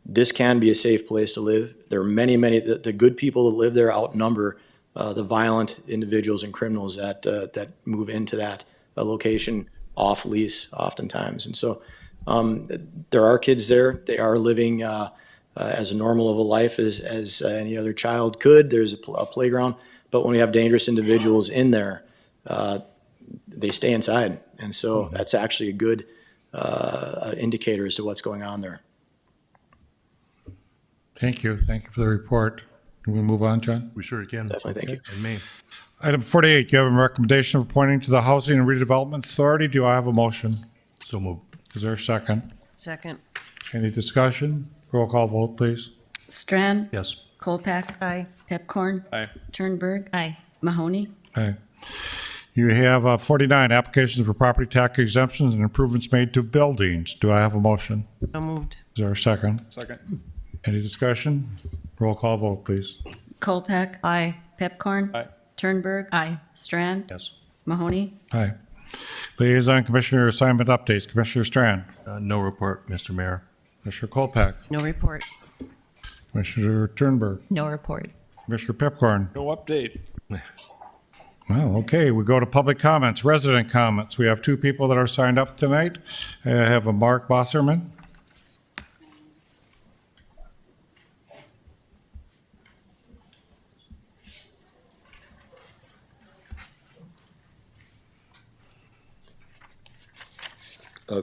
this can be a safe place to live. There are many, the good people that live there outnumber the violent individuals and criminals that move into that location off lease oftentimes. And so there are kids there. They are living as normal of a life as any other child could. There's a playground. But when we have dangerous individuals in there, they stay inside. And so that's actually a good indicator as to what's going on there. Thank you. Thank you for the report. Can we move on, John? We sure can. Definitely, thank you. And me. Item 48, you have a recommendation of appointing to the Housing and Redevelopment Authority. Do I have a motion? So moved. Is there a second? Second. Any discussion? Roll call vote, please. Strand. Yes. Colpack. Aye. Pepcorn. Aye. Turnberg. Aye. Mahoney. Aye. You have 49 applications for property tax exemptions and improvements made to buildings. Do I have a motion? So moved. Is there a second? Second. Any discussion? Roll call vote, please. Colpack. Aye. Pepcorn. Aye. Turnberg. Aye. Strand. Yes. Mahoney. Aye. Liaison Commissioner assignment updates. Commissioner Strand. No report, Mr. Mayor. Commissioner Kolpak. No report. Commissioner Turnberg. No report. Commissioner Pepcorn. No update. Well, okay, we go to public comments, resident comments. We have two people that are signed up tonight. I have a Mark Bosserman.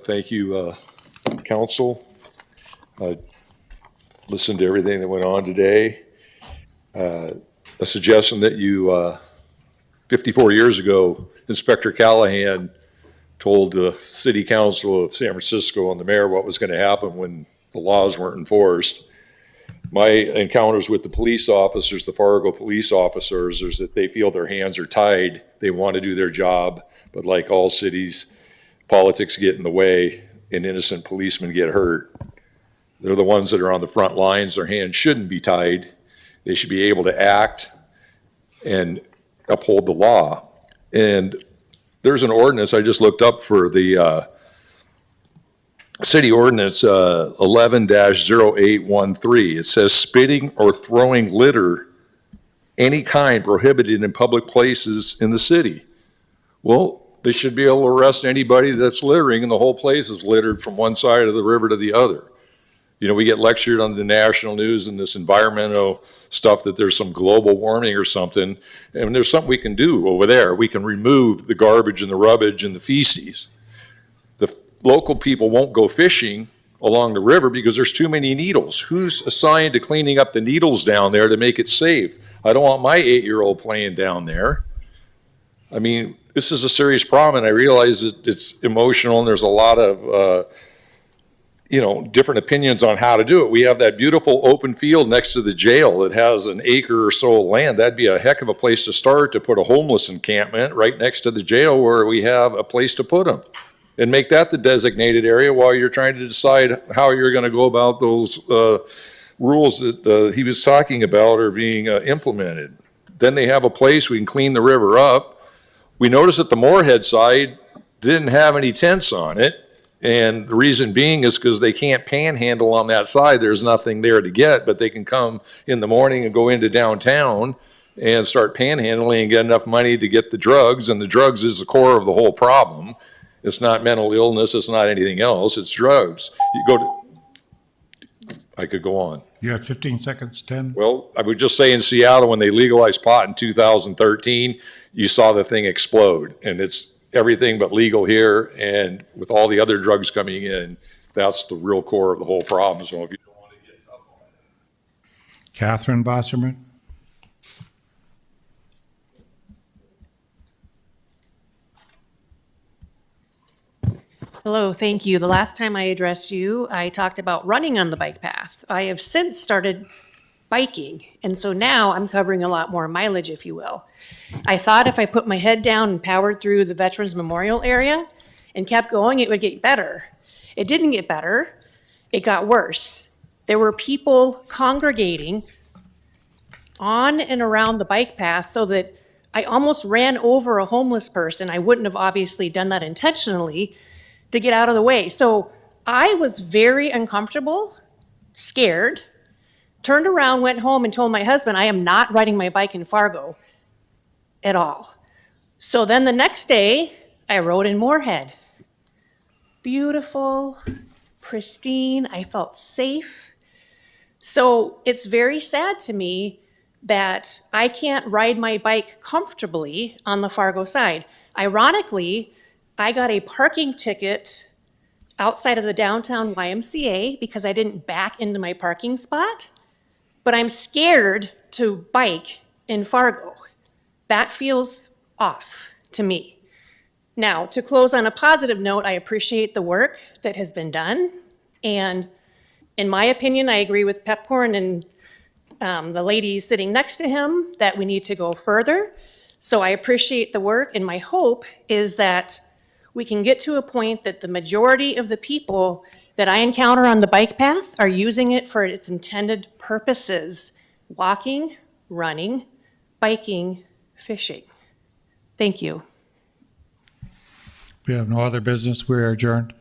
Thank you, council. Listened to everything that went on today. A suggestion that you, 54 years ago, Inspector Callahan told the city council of San Francisco and the mayor what was going to happen when the laws weren't enforced. My encounters with the police officers, the Fargo police officers, is that they feel their hands are tied. They want to do their job, but like all cities, politics get in the way and innocent policemen get hurt. They're the ones that are on the front lines. Their hands shouldn't be tied. They should be able to act and uphold the law. And there's an ordinance I just looked up for the City Ordinance 11-0813. It says spitting or throwing litter any kind prohibited in public places in the city. Well, they should be able to arrest anybody that's littering, and the whole place is littered from one side of the river to the other. You know, we get lectured on the national news and this environmental stuff that there's some global warming or something, and there's something we can do over there. We can remove the garbage and the rubbish and the feces. The local people won't go fishing along the river because there's too many needles. Who's assigned to cleaning up the needles down there to make it safe? I don't want my 8-year-old playing down there. I mean, this is a serious problem, and I realize that it's emotional and there's a lot of, different opinions on how to do it. We have that beautiful open field next to the jail that has an acre or so of land. That'd be a heck of a place to start, to put a homeless encampment right next to the jail where we have a place to put them. And make that the designated area while you're trying to decide how you're going to go about those rules that he was talking about are being implemented. Then they have a place we can clean the river up. We noticed that the Moorhead side didn't have any tents on it. And the reason being is because they can't panhandle on that side. There's nothing there to get, but they can come in the morning and go into downtown and start panhandling and get enough money to get the drugs. And the drugs is the core of the whole problem. It's not mental illness. It's not anything else. It's drugs. You go to, I could go on. You have 15 seconds, 10. Well, I would just say in Seattle, when they legalized pot in 2013, you saw the thing explode. And it's everything but legal here. And with all the other drugs coming in, that's the real core of the whole problem. So if you don't want to get tough on it. Catherine Bosserman. Hello, thank you. The last time I addressed you, I talked about running on the bike path. I have since started biking, and so now I'm covering a lot more mileage, if you will. I thought if I put my head down and powered through the Veterans Memorial area and kept going, it would get better. It didn't get better. It got worse. There were people congregating on and around the bike path so that I almost ran over a homeless person. I wouldn't have obviously done that intentionally, to get out of the way. So I was very uncomfortable, scared, turned around, went home and told my husband, I am not riding my bike in Fargo at all. So then the next day, I rode in Moorhead. Beautiful, pristine, I felt safe. So it's very sad to me that I can't ride my bike comfortably on the Fargo side. Ironically, I got a parking ticket outside of the downtown YMCA because I didn't back into my parking spot, but I'm scared to bike in Fargo. That feels off to me. Now, to close on a positive note, I appreciate the work that has been done. And in my opinion, I agree with Pepcorn and the lady sitting next to him that we need to go further. So I appreciate the work, and my hope is that we can get to a point that the majority of the people that I encounter on the bike path are using it for its intended purposes: walking, running, biking, fishing. Thank you. We have no other business. We are adjourned.